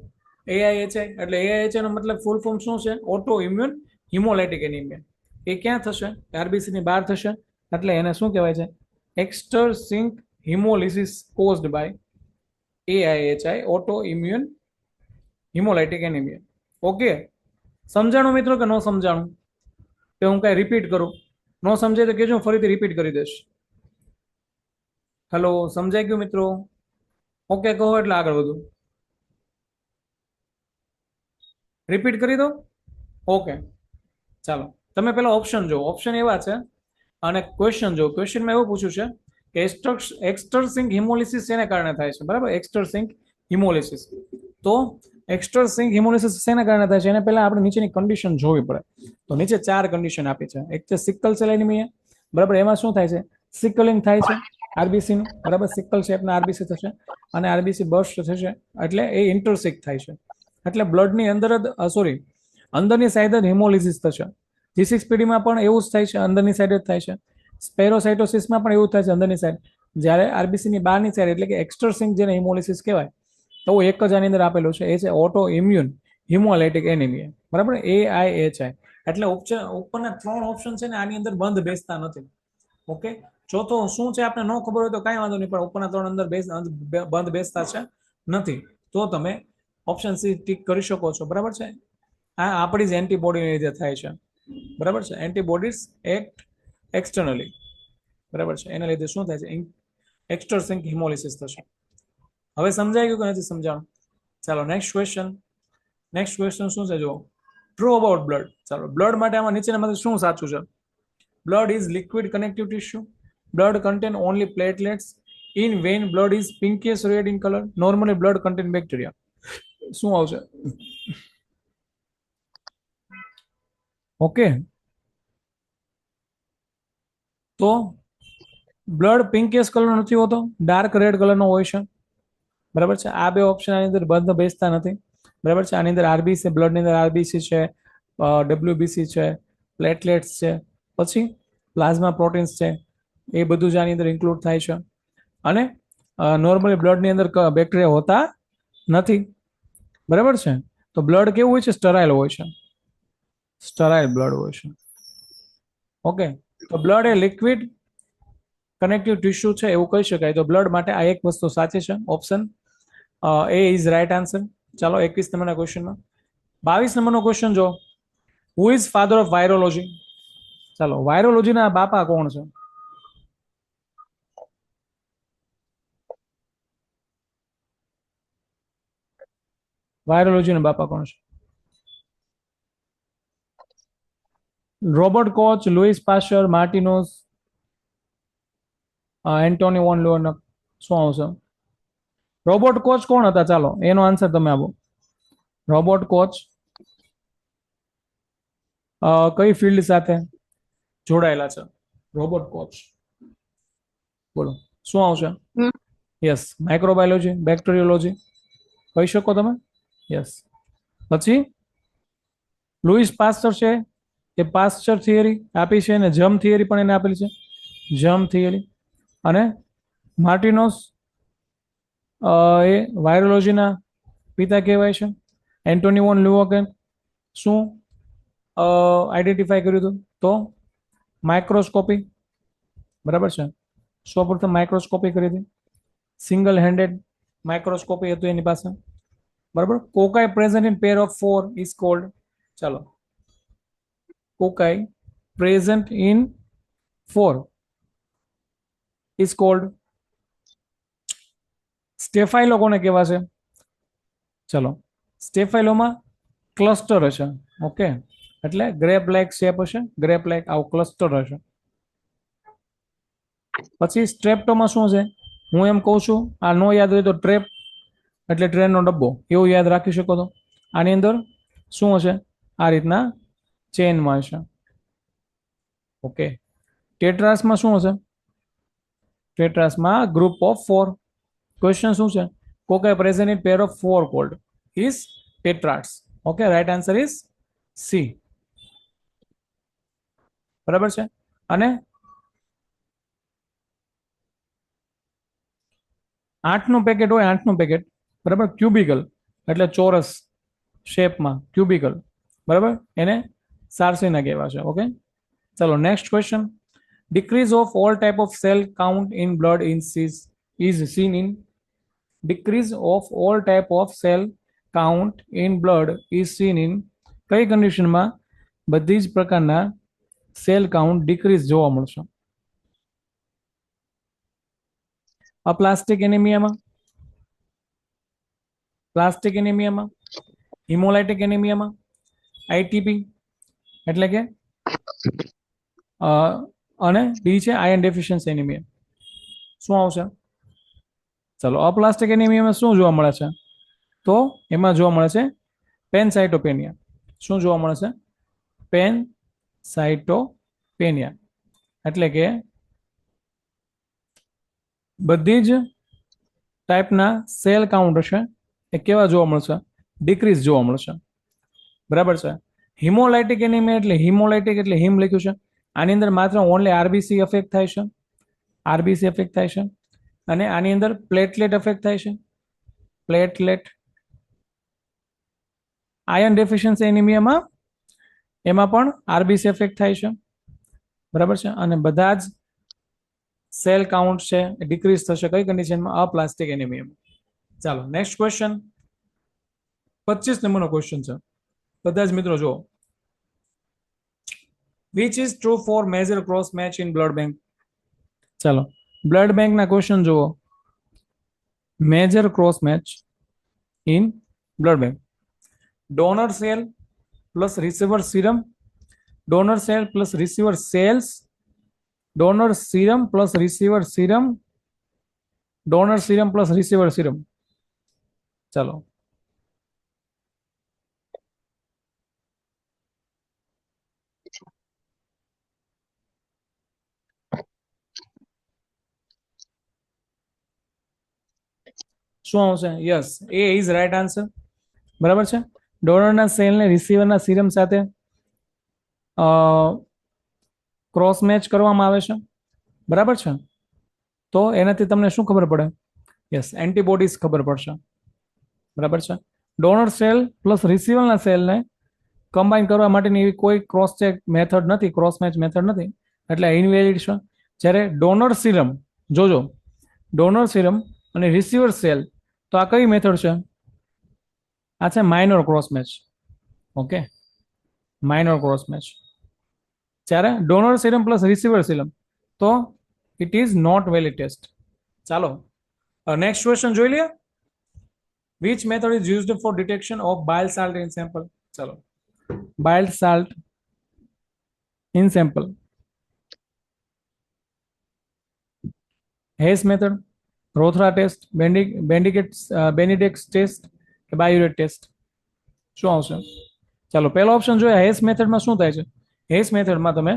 AIHI એટલે AIHI નો મતલબ ફૂલ ફોર્મ શું છે? Auto immune haemolytic anaemia. એ ક્યાં થશે? આરબીસી ની બહાર થશે, એટલે એને શું કહેવાય છે? Extrinsic haemolysis caused by AIHI, auto immune haemolytic anaemia. Okay, સમજાણું મિત્રો કે ન સમજાણું? કે હું કઈ રિપીટ કરું? ન સમજાય તો કેજો, ફરીથી રિપીટ કરી દઈશ. હેલો, સમજાઈ ગયું મિત્રો? ઓકે કહો એટલે આગળ વધુ. રિપીટ કરી દો. ઓકે, ચાલો, તમે પેલા ઓપ્શન જો, ઓપ્શન એવા છે, અને ક્વેશ્ચન જો. ક્વેશ્ચનમાં એવું પૂછ્યું છે કે એક્સ્ટ્રાસિંક હિમોલિસિસ શેને કારણે થાય છે, બરાબર? એક્સ્ટ્રાસિંક હિમોલિસિસ. તો એક્સ્ટ્રાસિંક હિમોલિસિસ શેના કારણે થાય છે? એને પહેલા આપણે નીચેની કન્ડિશન જોવી પડે. તો નીચે 4 કન્ડિશન આપી છે. એક છે સિકલ સેલ એનિમિયા, બરાબર. એમાં શું થાય છે? સિકલિંગ થાય છે આરબીસી નું, બરાબર. સિકલ શેપના આરબીસી થશે અને આરબીસી બર્સ્ટ થશે, એટલે એ ઇન્ટરસિક થાય છે, એટલે બ્લડની અંદર જ અંદરની સાઈડ જ હિમોલિસિસ થશે. G6PD માં પણ એવું જ થાય છે, અંદરની સાઈડ જ થાય છે. સ્પેરોસાઇટોસિસમાં પણ એવું થાય છે, અંદરની સાઈડ. જ્યારે આરબીસી ની બહારની સાઈડ એટલે કે એક્સ્ટ્રાસિંક જેને હિમોલિસિસ કહેવાય તો એક જ આની અંદર આપેલું છે, એ છે ઓટો ઇમ્યુન હિમોલાઇટિક એનિમિયા. બરાબર, AIHI. એટલે ઉપરના 3 ઓપ્શન છે ને આની અંદર બંધ બેસતા નથી. ઓકે, ચોથો શું છે આપણે ન ખબર હોય તો કાંઈ વાંધો નહીં, પણ ઉપરના 3 અંદર બંધ બેસતા છે નથી, તો તમે ઓપ્શન સી ટીક કરી શકો છો. બરાબર છે, આ આપણી જ એન્ટીબોડીને લીધે થાય છે. બરાબર છે, એન્ટીબોડીઝ એક્ટ એક્સટર્નલી. બરાબર છે, એના લીધે શું થાય છે, એક્સ્ટ્રાસિંક હિમોલિસિસ થશે. હવે સમજાઈ ગયું કે નથી સમજાણું? ચાલો નેક્સ્ટ ક્વેશ્ચન. નેક્સ્ટ ક્વેશ્ચન શું છે જુઓ, ટ્રુ અબાઉટ બ્લડ. ચાલો, બ્લડ માટે આમાં નીચેનામાંથી શું સાચું છે? Blood is liquid connective tissue. Blood contain only platelets. In vein blood is pinkish red in colour. Normally blood contain bacteria. શું આવશે? ઓકે, તો બ્લડ પિંકિશ કલર નથી હોતો, ડાર્ક રેડ કલરનો હોય છે. બરાબર છે, આ બે ઓપ્શન આની અંદર બંધ બેસતા નથી. બરાબર છે, આની અંદર આરબીસી, બ્લડની અંદર આરબીસી છે, ડબ્લ્યુબીસી છે, પ્લેટલેટ્સ છે, પછી પ્લાઝમા પ્રોટીન્સ છે, એ બધું જ આની અંદર ઇન્ક્લુડ થાય છે. અને નોર્મલી બ્લડની અંદર બેક્ટેરિયા હોતા નથી. બરાબર છે, તો બ્લડ કેવું હોય છે? સ્ટરાઇલ હોય છે. સ્ટરાઇલ બ્લડ હોય છે. ઓકે, તો બ્લડ એ લિક્વિડ કનેક્ટિવ ટિશ્યુ છે એવું કહી શકાય. તો બ્લડ માટે આ એક વસ્તુ સાચી છે, option A is right answer. ચાલો 21 નંબરના ક્વેશ્ચનમાં 22 નંબરનો ક્વેશ્ચન જો, who is father of virology? ચાલો, વાયરોલોજીના બાપા કોણ છે? વાયરોલોજીના બાપા કોણ છે? Robert Koch, Louis Pasteur, Martinus, Antonie van Leeuwenhoek. શું આવશે? રોબોટ કોચ કોણ હતા? ચાલો એનો આન્સર તમે આપો. રોબોટ કોચ કઈ ફિલ્ડ સાથે જોડાયેલા છે? રોબોટ કોચ બોલો શું આવશે? યસ, માઇક્રોબાયોલોજી, બેક્ટેરિયોલોજી કહી શકો તમે. યસ. પછી લુઈસ પાસ્ચર છે, એ પાસ્ચર થિયરી આપી છે, અને જર્મ થિયરી પણ એને આપેલી છે, જર્મ થિયરી. અને માર્ટિનોસ એ વાયરોલોજીના પિતા કહેવાય છે. એન્ટોની વોન લ્યુઓકેન શું આઈડેન્ટિફાઈ કર્યું હતું? તો માઇક્રોસ્કોપી. બરાબર છે, સૌપ્રથમ માઇક્રોસ્કોપી કરી હતી, સિંગલ હેન્ડેડ માઇક્રોસ્કોપી હતું એની પાસે. બરાબર, cocci present in pair of 4 is called. ચાલો, cocci present in 4 is called. Staphylo કોને કહેવાશે? ચલો, સ્ટેફાઇલોમાં ક્લસ્ટર હશે. ઓકે, એટલે ગ્રેપ લાઇક શેપ હશે, ગ્રેપ લાઇક આવું ક્લસ્ટર હશે. પછી સ્ટ્રેપ્ટોમાં શું છે? હું એમ કહું છું, આ નો યાદ હોય તો ટ્રેપ એટલે ટ્રેનનો ડબ્બો, એવું યાદ રાખી શકો છો. આની અંદર શું હશે? આ રીતના ચેનમાં હશે. ઓકે, ટેટ્રાસમાં શું હશે? ટેટ્રાસમાં ગ્રુપ ઓફ 4. ક્વેશ્ચન શું છે? Cocci present in pair of 4 called is tetrads. Okay, right answer is C. બરાબર છે, અને 8નું પેકેટ હોય, 8નું પેકેટ, બરાબર, ક્યુબિકલ એટલે ચોરસ શેપમાં ક્યુબિકલ. બરાબર, એને સારસીના કહેવા છે. ઓકે, ચલો next question. decrease of all type of cell count in blood is seen in. decrease of all type of cell count in blood is seen in કઈ કન્ડિશનમાં બધી જ પ્રકારના સેલ કાઉન્ટ ડિક્રીઝ જોવા મળશે? અપ્લાસ્ટિક એનિમિયામાં, પ્લાસ્ટિક એનિમિયામાં, હિમોલાઇટિક એનિમિયામાં, આઈટીપી એટલે કે અને ડી છે આયર્ન ડેફિશિયન્સી એનિમિયા. શું આવશે? ચલો, અપ્લાસ્ટિક એનિમિયામાં શું જોવા મળે છે? તો એમાં જોવા મળે છે પેનસાઇટોપેનિયા. શું જોવા મળે છે? પેનસાઇટોપેનિયા એટલે કે બધી જ ટાઈપના સેલ કાઉન્ટ હશે એ કેવા જોવા મળશે? ડિક્રીઝ જોવા મળશે. બરાબર છે. હિમોલાઇટિક એનિમિયા એટલે હિમોલાઇટિક એટલે હિમ લખ્યું છે, આની અંદર માત્ર ઓનલી આરબીસી અફેક્ટ થાય છે, આરબીસી અફેક્ટ થાય છે. અને આની અંદર પ્લેટલેટ અફેક્ટ થાય છે, પ્લેટલેટ. આયર્ન ડેફિશિયન્સી એનિમિયામાં એમાં પણ આરબીસી એફેક્ટ થાય છે, બરાબર છે. અને બધા જ સેલ કાઉન્ટ છે ડિક્રીઝ થશે કઈ કન્ડિશનમાં? અપ્લાસ્ટિક એનિમિયામાં. ચાલો નેક્સ્ટ ક્વેશ્ચન, 25 નંબરનો ક્વેશ્ચન છે, બધા જ મિત્રો જુઓ. Which is true for major cross match in blood bank? ચાલો બ્લડ બેંકના ક્વેશ્ચન જુઓ. Major cross match in blood bank. Donor cell plus receiver serum, donor cell plus receiver cells, donor serum plus receiver serum, donor serum plus receiver serum. ચાલો શું આવશે? Yes, A is right answer, બરાબર છે. ડોનરના સેલને રિસીવરના સીરમ સાથે ક્રોસ મેચ કરવામાં આવે છે, બરાબર છે. તો એનાથી તમને શું ખબર પડે? યસ, એન્ટીબોડીઝ ખબર પડશે, બરાબર છે. ડોનર સેલ પ્લસ રિસીવરના સેલને કમ્બાઈન કરવા માટેની એવી કોઈ ક્રોસ ચેક મેથડ નથી, ક્રોસ મેચ મેથડ નથી, એટલે ઇનવેલિડ છે. જ્યારે ડોનર સીરમ, જોજો, ડોનર સીરમ અને રિસીવર સેલ, તો આ કઈ મેથડ છે? આ છે minor cross match. Okay, minor cross match. જ્યારે donor serum plus receiver serum, તો it is not valid test. ચાલો નેક્સ્ટ ક્વેશ્ચન જોઈ લઈએ. Which method is used for detection of bile salt in sample? ચાલો, bile salt in sample. Hash method, રોથરા test, બેનિડેક્સ test કે બાયુરેટ ટેસ્ટ? શું આવશે? ચાલો પહેલો ઓપ્શન જોઈએ. હેસ મેથડમાં શું થાય છે? હેસ મેથડમાં તમે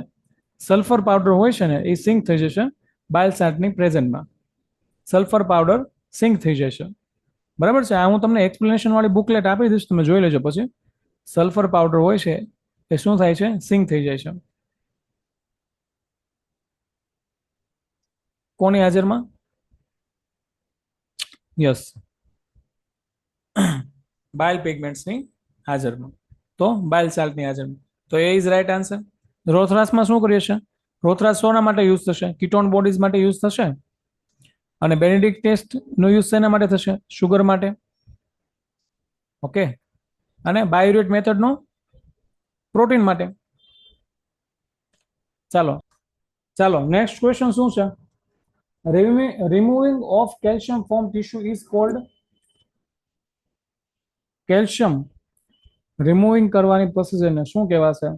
સલ્ફર પાવડર હોય છે ને, એ સિંક થઈ જશે બાઇલ સાલ્ટની પ્રેઝન્ટમાં. સલ્ફર પાવડર સિંક થઈ જશે, બરાબર છે. આ હું તમને એક્સપ્લેનેશન વાળી બુકલેટ આપી દઈશ, તમે જોઈ લેજો. પછી સલ્ફર પાવડર હોય છે એ શું થાય છે? સિંક થઈ જાય છે. કોની હાજરમાં? યસ, બાઇલ પિગમેન્ટ્સની હાજરમાં, તો બાઇલ સાલ્ટની હાજરમાં. તો એ ઇઝ રાઈટ આન્સર. રોથરાસમાં શું કરીએ છીએ? રોથરાસ શોના માટે યુઝ થશે? કીટોન બોડીઝ માટે યુઝ થશે. અને બેનેડિક્ટ ટેસ્ટનો યુઝ શેના માટે થશે? શુગર માટે. ઓકે, અને બાયુરેટ મેથડનો પ્રોટીન માટે. ચાલો ચાલો નેક્સ્ટ ક્વેશ્ચન શું છે? Removing of calcium from tissue is called? Calcium removing કરવાની પ્રોસિજરને શું કહેવાશે?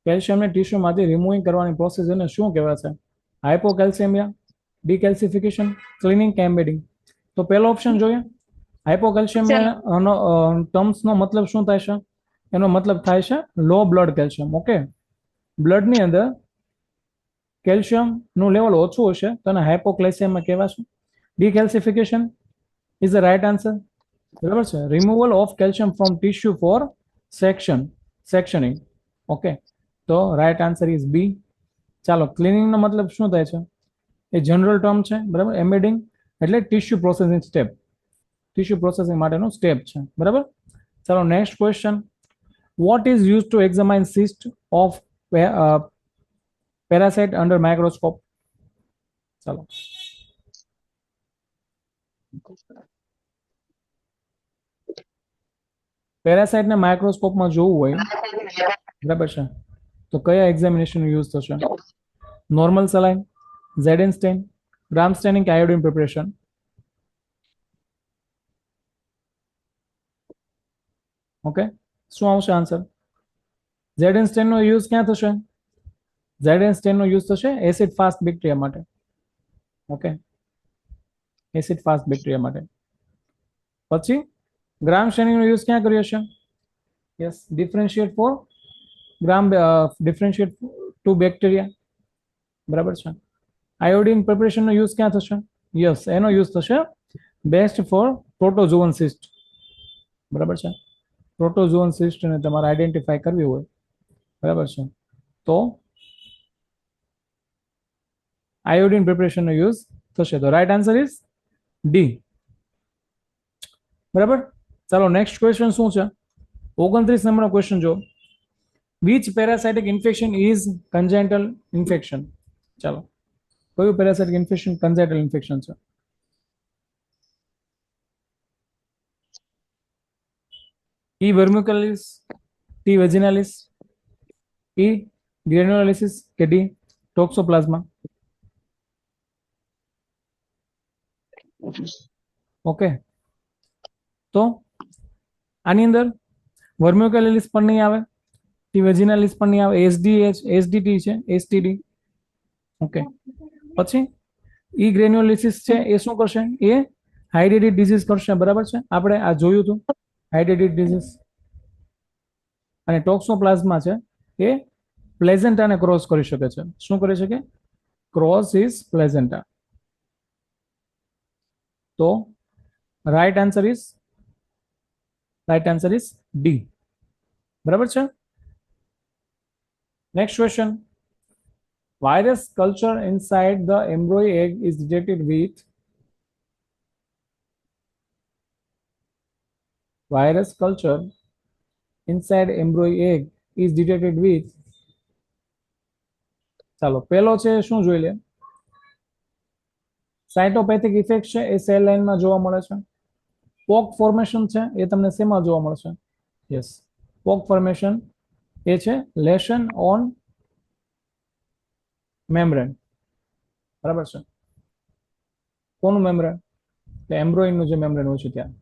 કેલ્શિયમને ટીશ્યુમાંથી રિમૂવિંગ કરવાની પ્રોસિજરને શું કહેવાશે? હાઇપોકેલ્શિયમિયા, ડીકેલ્સિફિકેશન, ક્લિનિંગ કે એમ્બેડિંગ? તો પહેલો ઓપ્શન જોઈએ. હાઇપોકેલ્શિયમિયાનો ટર્મ્સનો મતલબ શું થાય છે? એનો મતલબ થાય છે લો બ્લડ કેલ્શિયમ. ઓકે, બ્લડની અંદર કેલ્શિયમનું લેવલ ઓછું હશે તો એને હાઇપોક્લેસિયમમાં કહેવાશે. Decalcification is the right answer, બરાબર છે. Removal of calcium from tissue for sectioning. Okay, તો રાઇટ આન્સર ઇઝ બી. ચાલો, ક્લિનિંગનો મતલબ શું થાય છે? એ જનરલ ટર્મ છે, બરાબર. એમ્બેડિંગ એટલે tissue processing step, tissue processing માટેનું સ્ટેપ છે, બરાબર. ચાલો next question. What is use to examine cyst of parasite under microscope? ચાલો, પેરાસાઇટને માઇક્રોસ્કોપમાં જોવું હોય, બરાબર છે, તો કયા એક્ઝામિનેશન યુઝ થશે? Normal saline, ZN stain, Gram staining કે આયોડિન પ્રિપરેશન? ઓકે, શું આવશે આન્સર? ઝેડન સ્ટેનનો યુઝ ક્યાં થશે? ઝેડન સ્ટેનનો યુઝ થશે એસિડ ફાસ્ટ બેક્ટેરિયા માટે. ઓકે, એસિડ ફાસ્ટ બેક્ટેરિયા માટે. પછી ગ્રામ સ્ટેનિંગનો યુઝ ક્યાં કર્યો છે? યસ, ડિફરન્શિએટ ફોર ગ્રામ ડિફરન્શિએટ ટુ બેક્ટેરિયા, બરાબર છે. આયોડિન પ્રિપરેશનનો યુઝ ક્યાં થશે? યસ, એનો યુઝ થશે બેસ્ટ ફોર પ્રોટોઝોઅન સિસ્ટ, બરાબર છે. પ્રોટોઝોઅન સિસ્ટને તમારે આઈડેન્ટિફાઈ કરવી હોય, બરાબર છે, તો આયોડિન પ્રિપરેશનનો યુઝ થશે. તો રાઈટ આન્સર ઇઝ ડી. બરાબર. ચાલો નેક્સ્ટ ક્વેશ્ચન શું છે? 29 નંબરનો ક્વેશ્ચન જો. Which parasitic infection is congenital infection? ચાલો, કયું પેરાસાઇટિક ઇન્ફેક્શન કન્જેન્ટલ ઇન્ફેક્શન છે? E vermiculitis, T vaginalis, E granulolysis કે D toxoplasma? ઓકે, તો આની અંદર વર્મ્યુકેલિસ પણ નહીં આવે, ટી વેજિનાલિસ પણ નહીં આવે, એસડીટી છે, એસટીડી. ઓકે, પછી ઈ ગ્રેન્યુલોલિસિસ છે એ શું કરશે? એ હાઇડેડિડ ડિઝીઝ કરશે, બરાબર છે, આપણે આ જોયું હતું હાઇડેડિડ ડિઝીઝ. અને ટોક્સોપ્લાઝમા છે એ પ્લેઝેન્ટાને ક્રોસ કરી શકે છે. શું કરી શકે? Cross is placenta. તો રાઈટ આન્સર ઇઝ ડી. બરાબર છે. Next question. Virus culture inside the embryo egg is detected with virus culture inside embryo egg is detected with. ચાલો પહેલો છે શું જોઈ લે? સાયટોપેથિક ઇફેક્ટ છે એ સેલ લાઇનમાં જોવા મળે છે. પોક ફોર્મેશન છે એ તમને શેમાં જોવા મળશે? યસ, પોક ફોર્મેશન એ છે લેશન ઓન મેમ્બ્રેન, બરાબર છે. કોનું મેમ્બ્રેન? એમ્બ્રોઇનનું જે મેમ્બ્રેન હોય છે ત્યાં,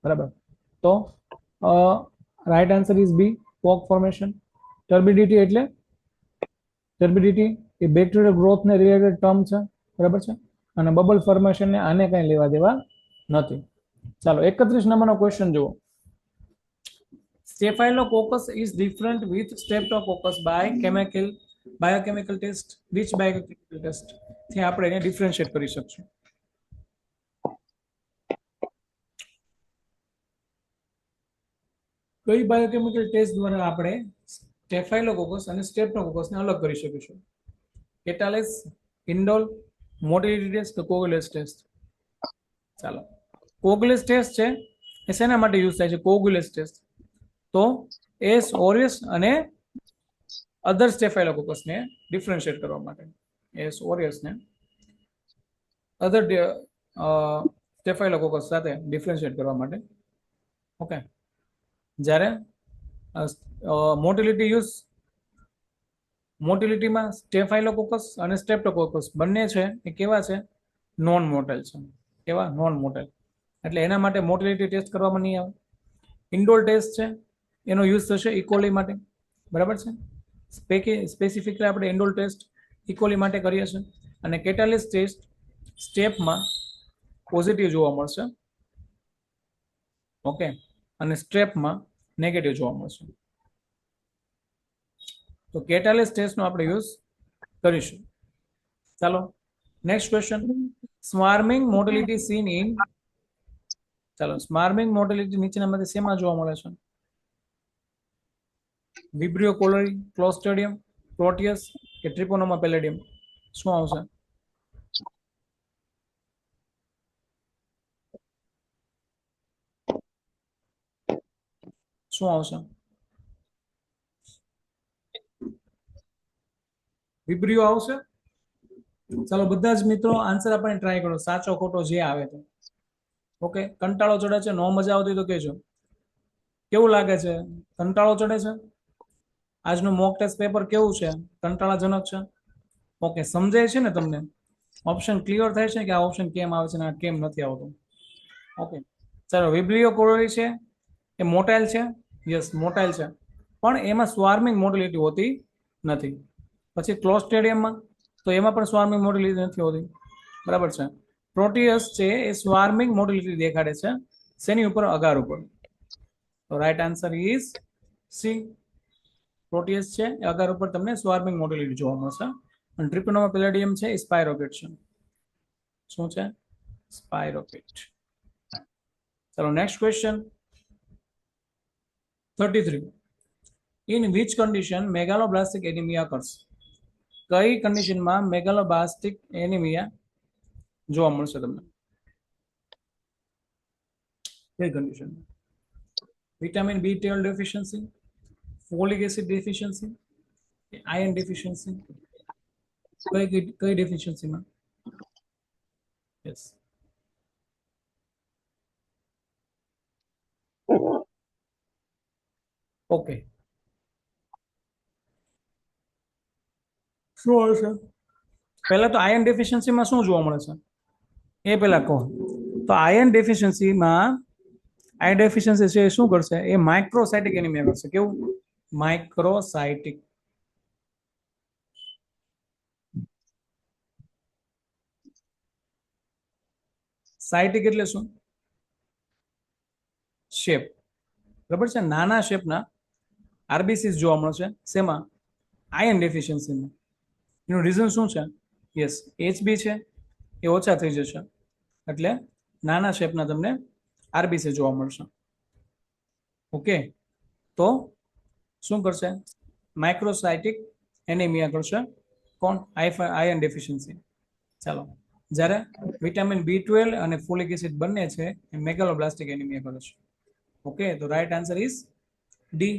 બરાબર. તો right answer is B, pock formation. Turbidity એટલે ટર્બિડિટી એ બેક્ટેરિયલ ગ્રોથને રિલેટેડ ટર્મ છે, બરાબર છે. અને બબલ ફોર્મેશનને આને કંઈ લેવા દેવા નથી. ચાલો 31 નંબરનો ક્વેશ્ચન જુઓ. Staphylococcus is different with streptococcus biochemical test. Which biochemical test થી આપણે એને ડિફરન્શિએટ કરી શકશું? કઈ બાયોકેમિકલ ટેસ્ટ દ્વારા આપણે સ્ટેફાઇલોકોકસ અને સ્ટ્રેપ્ટોકોકસને અલગ કરી શકીશું? કેટાલેસ, ઇન્ડોલ, મોટિલિટી ટેસ્ટ કે કોગ્યુલેસ ટેસ્ટ? ચાલો, કોગ્યુલેસ ટેસ્ટ છે એ શેના માટે યુઝ થાય છે? કોગ્યુલેસ ટેસ્ટ તો એસ ઓરિયસ અને અધર સ્ટેફાઇલોકોકસને ડિફરન્શિએટ કરવા માટે. એસ ઓરિયસને અધર સ્ટેફાઇલોકોકસ સાથે ડિફરન્શિએટ કરવા માટે. ઓકે, જ્યારે મોટિલિટીમાં સ્ટેફાઇલોકોકસ અને સ્ટ્રેપ્ટોકોકસ બંને છે એ કેવા છે? નોન મોટેલ છે. કેવા? Non motel. એટલે એના માટે મોટિલિટી ટેસ્ટ કરવામાં નહીં આવે. ઇન્ડોર ટેસ્ટ છે એનો યુઝ થશે ઇકોલી માટે, બરાબર છે. સ્પેસિફિકલી આપણે ઇન્ડોર ટેસ્ટ ઇકોલી માટે કરીએ છીએ. અને કેટાલિસ ટેસ્ટ સ્ટેપમાં પોઝિટિવ જોવા મળશે, ઓકે, અને સ્ટ્રેપમાં નેગેટિવ જોવા મળશે. તો કેટાલિસ ટેસ્ટનો આપણે યુઝ કરીશું. ચાલો next question. Swarming motility seen in. ચાલો, સ્વાર્મિંગ મોટિલિટી નીચેનામાંથી શેમાં જોવા મળે છે? વિબ્રિયો કોલોરી, ક્લોસ્ટ્રિડિયમ, પ્રોટિયસ કે ટ્રિપોનોમા પેલેડિયમ? શું આવશે? શું આવશે? વિબ્રિયો આવશે. ચાલો બધા જ મિત્રો આન્સર આપણે ટ્રાય કરો, સાચો ખોટો જે આવે તો. ઓકે, કંટાળો ચડે છે, નો મજા આવતી તો કહેજો. કેવું લાગે છે? કંટાળો ચડે છે? આજનું મોક ટેસ્ટ પેપર કેવું છે? કંટાળાજનક છે? ઓકે, સમજાય છે ને તમને? ઓપ્શન ક્લિયર થાય છે કે આ ઓપ્શન કેમ આવે છે ને આ કેમ નથી આવતો? ઓકે, ચાલો. વિબ્રિયો કોલોરી છે એ મોટાઇલ છે, યસ મોટાઇલ છે, પણ એમાં સ્વાર્મિંગ મોટિલિટી હોતી નથી. પછી ક્લોસ્ટ્રિડિયમમાં તો એમાં પણ સ્વાર્મિંગ મોટિલિટી નથી હોતી, બરાબર છે. પ્રોટિયસ છે એ સ્વાર્મિંગ મોટિલિટી દેખાડે છે. શેની ઉપર? અગાર ઉપર. તો રાઈટ આન્સર ઇઝ સી. પ્રોટિયસ છે એ અગાર ઉપર તમને સ્વાર્મિંગ મોટિલિટી જોવા મળશે. અને ટ્રિપોનોમા પેલેડિયમ છે એ સ્પાયરોકેટ છે. શું છે? સ્પાયરોકેટ. ચલો next question 33. In which condition megaloblastic anemia occurs? કઈ કન્ડિશનમાં મેગાલોબ્લાસ્ટિક એનિમિયા જોવા મળશે તમને? કઈ condition? Vitamin B12 deficiency, folic acid deficiency, iron deficiency? કઈ ડેફિશિયન્સીમાં? યસ. ઓકે, શું હશે? પહેલા તો આયર્ન ડેફિશિયન્સીમાં શું જોવા મળે છે એ પહેલા કહો. તો આયર્ન ડેફિશિયન્સીમાં આયર્ન ડેફિશિયન્સી છે એ શું કરશે? એ માઇક્રોસાઇટિક એનિમિયા કરશે. કેવું? માઇક્રોસાઇટિક. સાઇટિક એટલે શું? શેપ. બરાબર છે. નાના શેપના આરબીસી જોવા મળશે. શેમાં? આયર્ન ડેફિશિયન્સીમાં. એનું રીઝન શું છે? યસ, એચબી છે એ ઓછા થઈ જશે એટલે નાના શેપના તમને આરબીસી જોવા મળશે. ઓકે, તો શું કરશે? માઇક્રોસાઇટિક એનિમિયા કરશે. કોણ? Iron deficiency. ચાલો, જ્યારે વિટામિન B12 અને ફોલિક એસિડ બંને છે એ મેગાલોબ્લાસ્ટિક એનિમિયા કરે છે. ઓકે, તો right answer is D.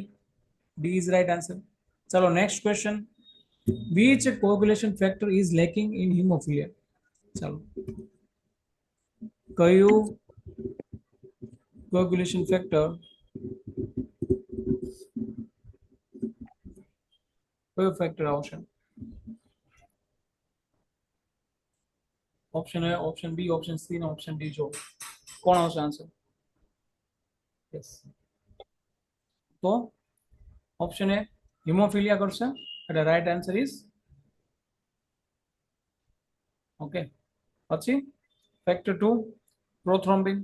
D is right answer. ચાલો next question. Which coagulation factor is lacking in hemophilia? ચાલો, કયું coagulation factor કયું ફેક્ટર આવશે? Option A, option B, option C અને ઓપ્શન ડી. જો કોણ આવશે આન્સર? યસ, તો ઓપ્શન એ હિમોફિલિયા કરશે એટલે રાઈટ આન્સર ઇઝ ઓકે. પછી ફેક્ટર 2 પ્રોથ્રોમ્બિન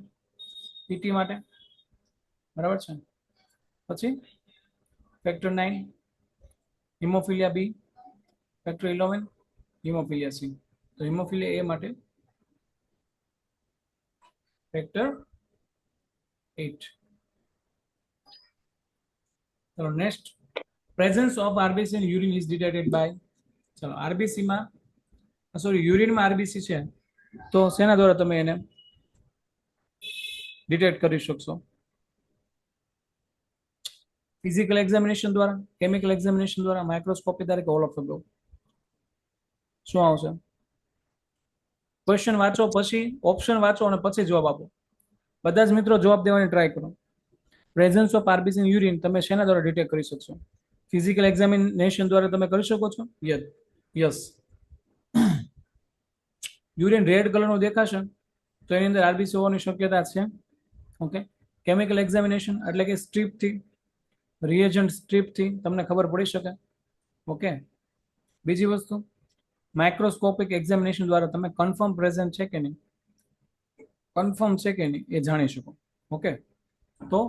પીટી માટે, બરાબર છે. પછી factor 9 haemophilia B, factor 11 haemophilia C. તો હિમોફિલિયા એ માટે ફેક્ટર 8. ચલો next. Presence of RBC in urine is detected by. ચલો, આરબીસીમાં સોરી યુરિનમાં આરબીસી છે તો શેના દ્વારા તમે એને ડિટેક્ટ કરી શકશો? ફિઝિકલ એક્ઝામિનેશન દ્વારા, કેમિકલ એક્ઝામિનેશન દ્વારા, માઇક્રોસ્કોપી દ્વારા કે ઓલ ઓફ ધ અબવ? શું આવશે? ક્વેશ્ચન વાંચો, પછી ઓપ્શન વાંચો અને પછી જવાબ આપો. બધા જ મિત્રો જવાબ દેવાની ટ્રાય કરો. Presence of RBC in urine તમે શેના દ્વારા ડિટેક્ટ કરી શકશો? ફિઝિકલ એક્ઝામિનેશન દ્વારા તમે કરી શકો છો? યસ. યુરિન રેડ કલરનું દેખાશે તો એની અંદર આરબીસી હોવાની શક્યતા છે. ઓકે, કેમિકલ એક્ઝામિનેશન એટલે કે સ્ટ્રીપથી, રિએજન્ટ સ્ટ્રીપથી તમને ખબર પડી શકે. ઓકે, બીજી વસ્તુ માઇક્રોસ્કોપિક એક્ઝામિનેશન દ્વારા તમે કન્ફર્મ પ્રેઝન્ટ છે કે નહીં, કન્ફર્મ છે કે નહીં એ જાણી શકો. ઓકે, તો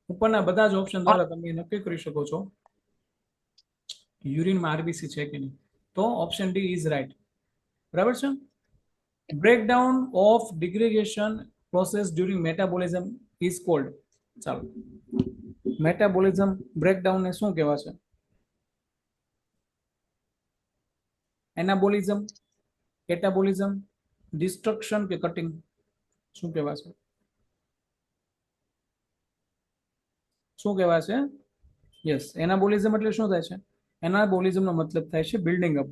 ઉપરના બધા જ ઓપ્શન દ્વારા તમે નક્કી કરી શકો છો યુરિનમાં આરબીસી છે કે નહીં. તો ઓપ્શન ડી ઇઝ રાઈટ. બરાબર છે. Breakdown of degradation process during metabolism is called. ચાલો, મેટાબોલિઝમ બ્રેકડાઉન ને શું કહેવાશે? એનાબોલિઝમ, કેટાબોલિઝમ, ડિસ્ટ્રક્શન કે કટિંગ? શું કહેવાશે? શું કહેવાશે? યસ, એનાબોલિઝમ એટલે શું થાય છે? એનાબોલિઝમ નો મતલબ થાય છે building up.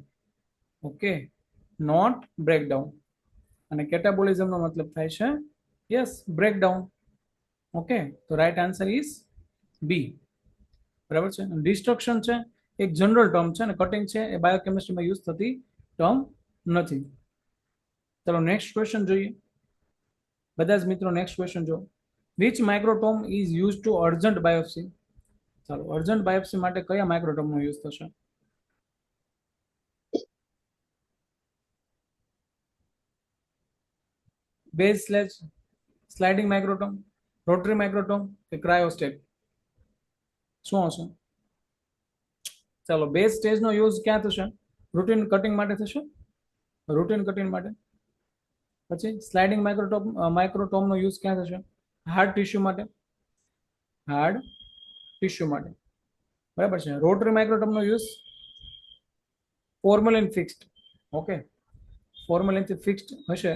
Okay, not breakdown. અને કેટાબોલિઝમ નો મતલબ થાય છે યસ બ્રેકડાઉન. ઓકે, તો રાઈટ આન્સર ઇઝ બી. બરાબર છે. ડિસ્ટ્રક્શન છે એક જનરલ ટર્મ છે અને કટિંગ છે એ બાયોકેમિસ્ટ્રીમાં યુઝ થતી ટર્મ નથી. ચલો નેક્સ્ટ ક્વેશ્ચન જોઈએ. બધા જ મિત્રો નેક્સ્ટ ક્વેશ્ચન જો. Which microtome is use to urgent biopsy? ચાલો, અર્જન્ટ બાયોપ્સી માટે કયા માઇક્રોટોમનો યુઝ થશે? Base sledge, sliding microtome, rotary microtome કે ક્રાયોસ્ટેટ? શું હશે? ચાલો, બેઝ સ્ટેજનો યુઝ ક્યાં થશે? રૂટીન કટિંગ માટે થશે, રૂટીન કટિંગ માટે. પછી સ્લાઇડિંગ માઇક્રોટોમનો યુઝ ક્યાં થશે? હાર્ડ ટિશ્યુ માટે, હાર્ડ ટિશ્યુ માટે બરાબર છે. રોટરી માઇક્રોટોમનો યુઝ ફોર્મલિન ફિક્સ્ડ, ઓકે, ફોર્મલિનથી ફિક્સ્ડ હશે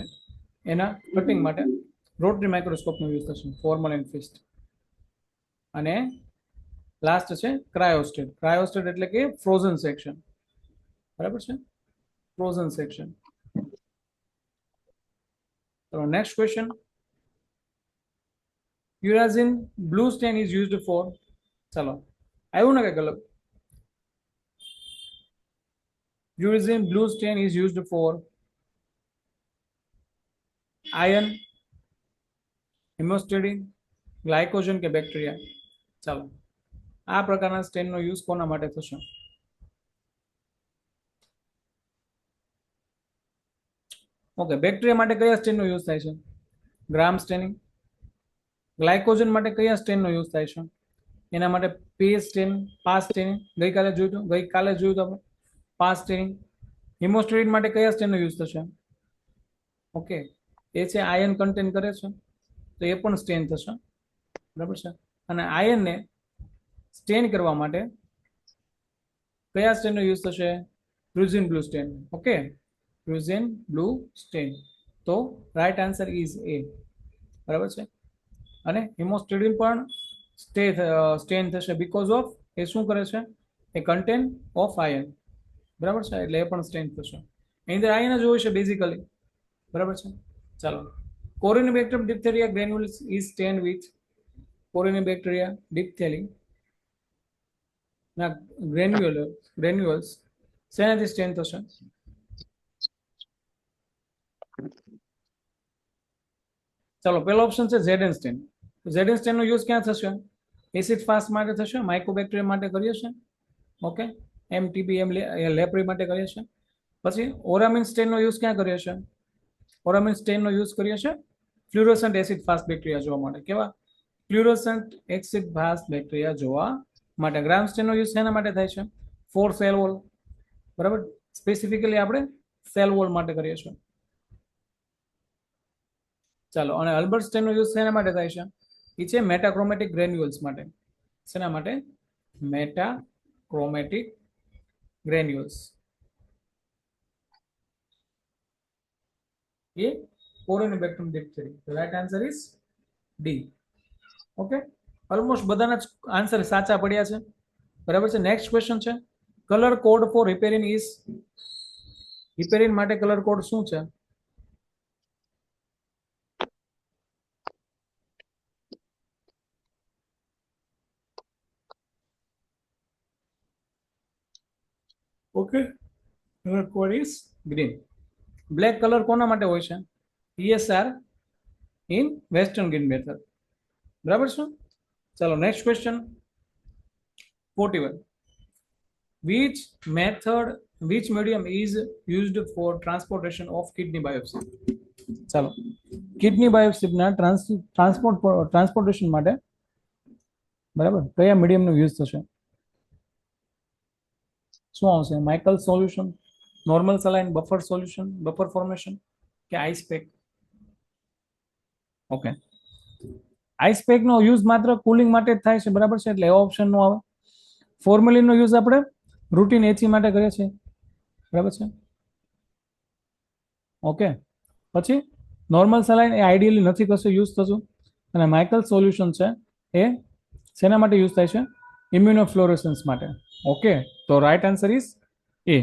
એના કટિંગ માટે રોટરી માઇક્રોસ્કોપનો યુઝ થશે, ફોર્મલિન ફિક્સ્ડ. અને લાસ્ટ છે ક્રાયોસ્ટેટ. ક્રાયોસ્ટેટ એટલે કે ફ્રોઝન સેક્શન, બરાબર છે, ફ્રોઝન સેક્શન. તો નેક્સ્ટ ક્વેશ્ચન, યુરાઝિન blue stain is used for, ચાલો આવ્યું ને કઈક અલગ. યુરાઝિન blue stain is used for iron, haemosiderin, glycogen કે બેક્ટેરિયા. ચાલો આ પ્રકારના સ્ટેનનો યુઝ કોના માટે થશે? ઓકે, બેક્ટેરિયા માટે કયા સ્ટેનનો યુઝ થાય છે? ગ્રામ સ્ટેનિંગ. ગ્લાયકોજન માટે કયા સ્ટેનનો યુઝ થાય છે? એના માટે પે સ્ટેન, પાસ સ્ટેનિંગ, ગઈકાલે જોયું તો આપણે પાસ સ્ટેનિંગ. હિમોસ્ટેડિન માટે કયા સ્ટેનનો યુઝ થશે? ઓકે, એ છે આયન કન્ટેન કરે છે તો એ પણ સ્ટેન થશે, બરાબર છે. અને આયનને સ્ટેન કરવા માટે કયા સ્ટેનનો યુઝ થશે? Prussian blue stain. Okay, Prussian blue stain. તો રાઈટ આન્સર ઇઝ એ, બરાબર છે. અને હિમોસ્ટેડિન પણ સ્ટેન થશે બીકોઝ ઓફ એ શું કરે છે? એ કન્ટેન ઓફ આયન, બરાબર છે, એટલે એ પણ સ્ટેન થશે. એની અંદર આયન જ હોય છે બેઝિકલી, બરાબર છે. ચાલો, corynebacterium diphtheriae granules is stain with, corynebacteria diphtheriae ના ગ્રેન્યુઅલ્સ શેનાથી સ્ટેન થશે? ચાલો, પેલો ઓપ્શન છે ઝેડન સ્ટેન. ઝેડન સ્ટેનનો યુઝ ક્યાં થશે? એસિડ ફાસ્ટ માટે થશે, માઇકોબેક્ટેરિયા માટે કરીએ છીએ, ઓકે, એમટીબી એમ લેપ્રી માટે કરીએ છીએ. પછી ઓરામિન સ્ટેનનો યુઝ ક્યાં કરીએ છીએ? ઓરામિન સ્ટેનનો યુઝ કરીએ છીએ ફ્લુરોસન્ટ એસિડ ફાસ્ટ બેક્ટેરિયા જોવા માટે. કેવા? ફ્લુરોસન્ટ એસિડ ફાસ્ટ બેક્ટેરિયા જોવા માટે. ગ્રામ સ્ટેનનો યુઝ શેના માટે થાય છે? ફોર સેલ વોલ, બરાબર, સ્પેસિફિકલી આપણે સેલ વોલ માટે કરીએ છીએ. ચાલો, અને અલ્બર્ટ સ્ટેનનો યુઝ શેના માટે થાય છે? એ છે મેટાક્રોમેટિક ગ્રેન્યુઅલ્સ માટે. શેના માટે? મેટાક્રોમેટિક ગ્રેન્યુઅલ્સ. એ કોરિનેબેક્ટર ડિપ્થેરી. The right answer is D. Okay, almost બધાના આન્સર સાચા પડ્યા છે, બરાબર છે. નેક્સ્ટ ક્વેશ્ચન છે, કલર કોડ ફોર હિપેરિન ઇઝ, હિપેરિન માટે કલર કોડ શું છે? Okay, colour code is green. Black colour કોના માટે હોય છે? ESR in western green method, બરાબર છે. ચાલો, next question 41. Which method, which medium is used for transportation of kidney biopsy? ચાલો, કિડની બાયોપ્સીના ટ્રાન્સપોર્ટેશન માટે, બરાબર, કયા મીડિયમનો યુઝ થશે? શું આવશે? Michel solution, normal saline, buffer solution, buffer formation કે આઈસ પેક? ઓકે, આઈસ પેકનો યુઝ માત્ર કુલિંગ માટે જ થાય છે, બરાબર છે, એટલે એ ઓપ્શન નો આવે. ફોર્મેલિનનો યુઝ આપણે રૂટીન એચી માટે કરીએ છીએ, બરાબર છે. ઓકે, પછી નોર્મલ સલાઇન એ આઈડિયલી નથી કશું યુઝ થતું. અને માઇકલ સોલ્યુશન છે એ શેના માટે યુઝ થાય છે? ઇમ્યુનોફ્લોરેસન્સ માટે. ઓકે, તો right answer is A.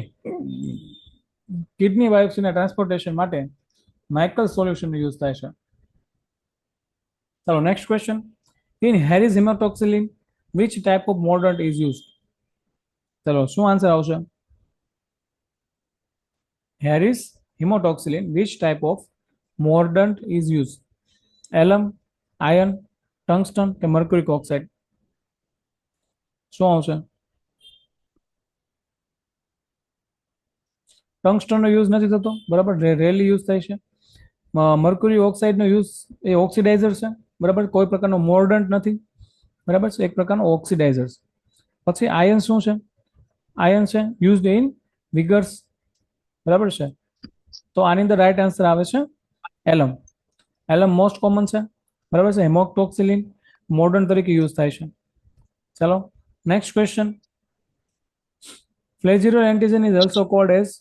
Kidney બાયોપ્સીના ટ્રાન્સપોર્ટેશન માટે માઇકલ સોલ્યુશનનો યુઝ થાય છે. ચાલો, next question, in Harris haematoxylin which type of mordant is used? ચલો, શું આન્સર આવશે? Harris haematoxylin which type of mordant is use? Alum, iron, tungsten કે મર્ક્યુરિક ઓક્સાઇડ? શું આવશે? ટંગસ્ટનનો યુઝ નથી થતો, બરાબર, રેરલી યુઝ થાય છે. મર્ક્યુરી ઓક્સાઇડનો યુઝ એ ઓક્સિડાઇઝર છે, બરાબર, કોઈ પ્રકારનો મોર્ડન્ટ નથી, બરાબર છે, એક પ્રકારનો ઓક્સિડાઇઝર. પછી આયન શું છે? આયન છે યુઝડ ઇન વિગર્સ, બરાબર છે. તો આની અંદર રાઈટ આન્સર આવે છે એલમ. એલમ મોસ્ટ કોમન છે, બરાબર છે. હેમોક્ટોક્સિલિન મોડર્ન તરીકે યુઝ થાય છે. ચાલો next question. Flagellar antigen is also called as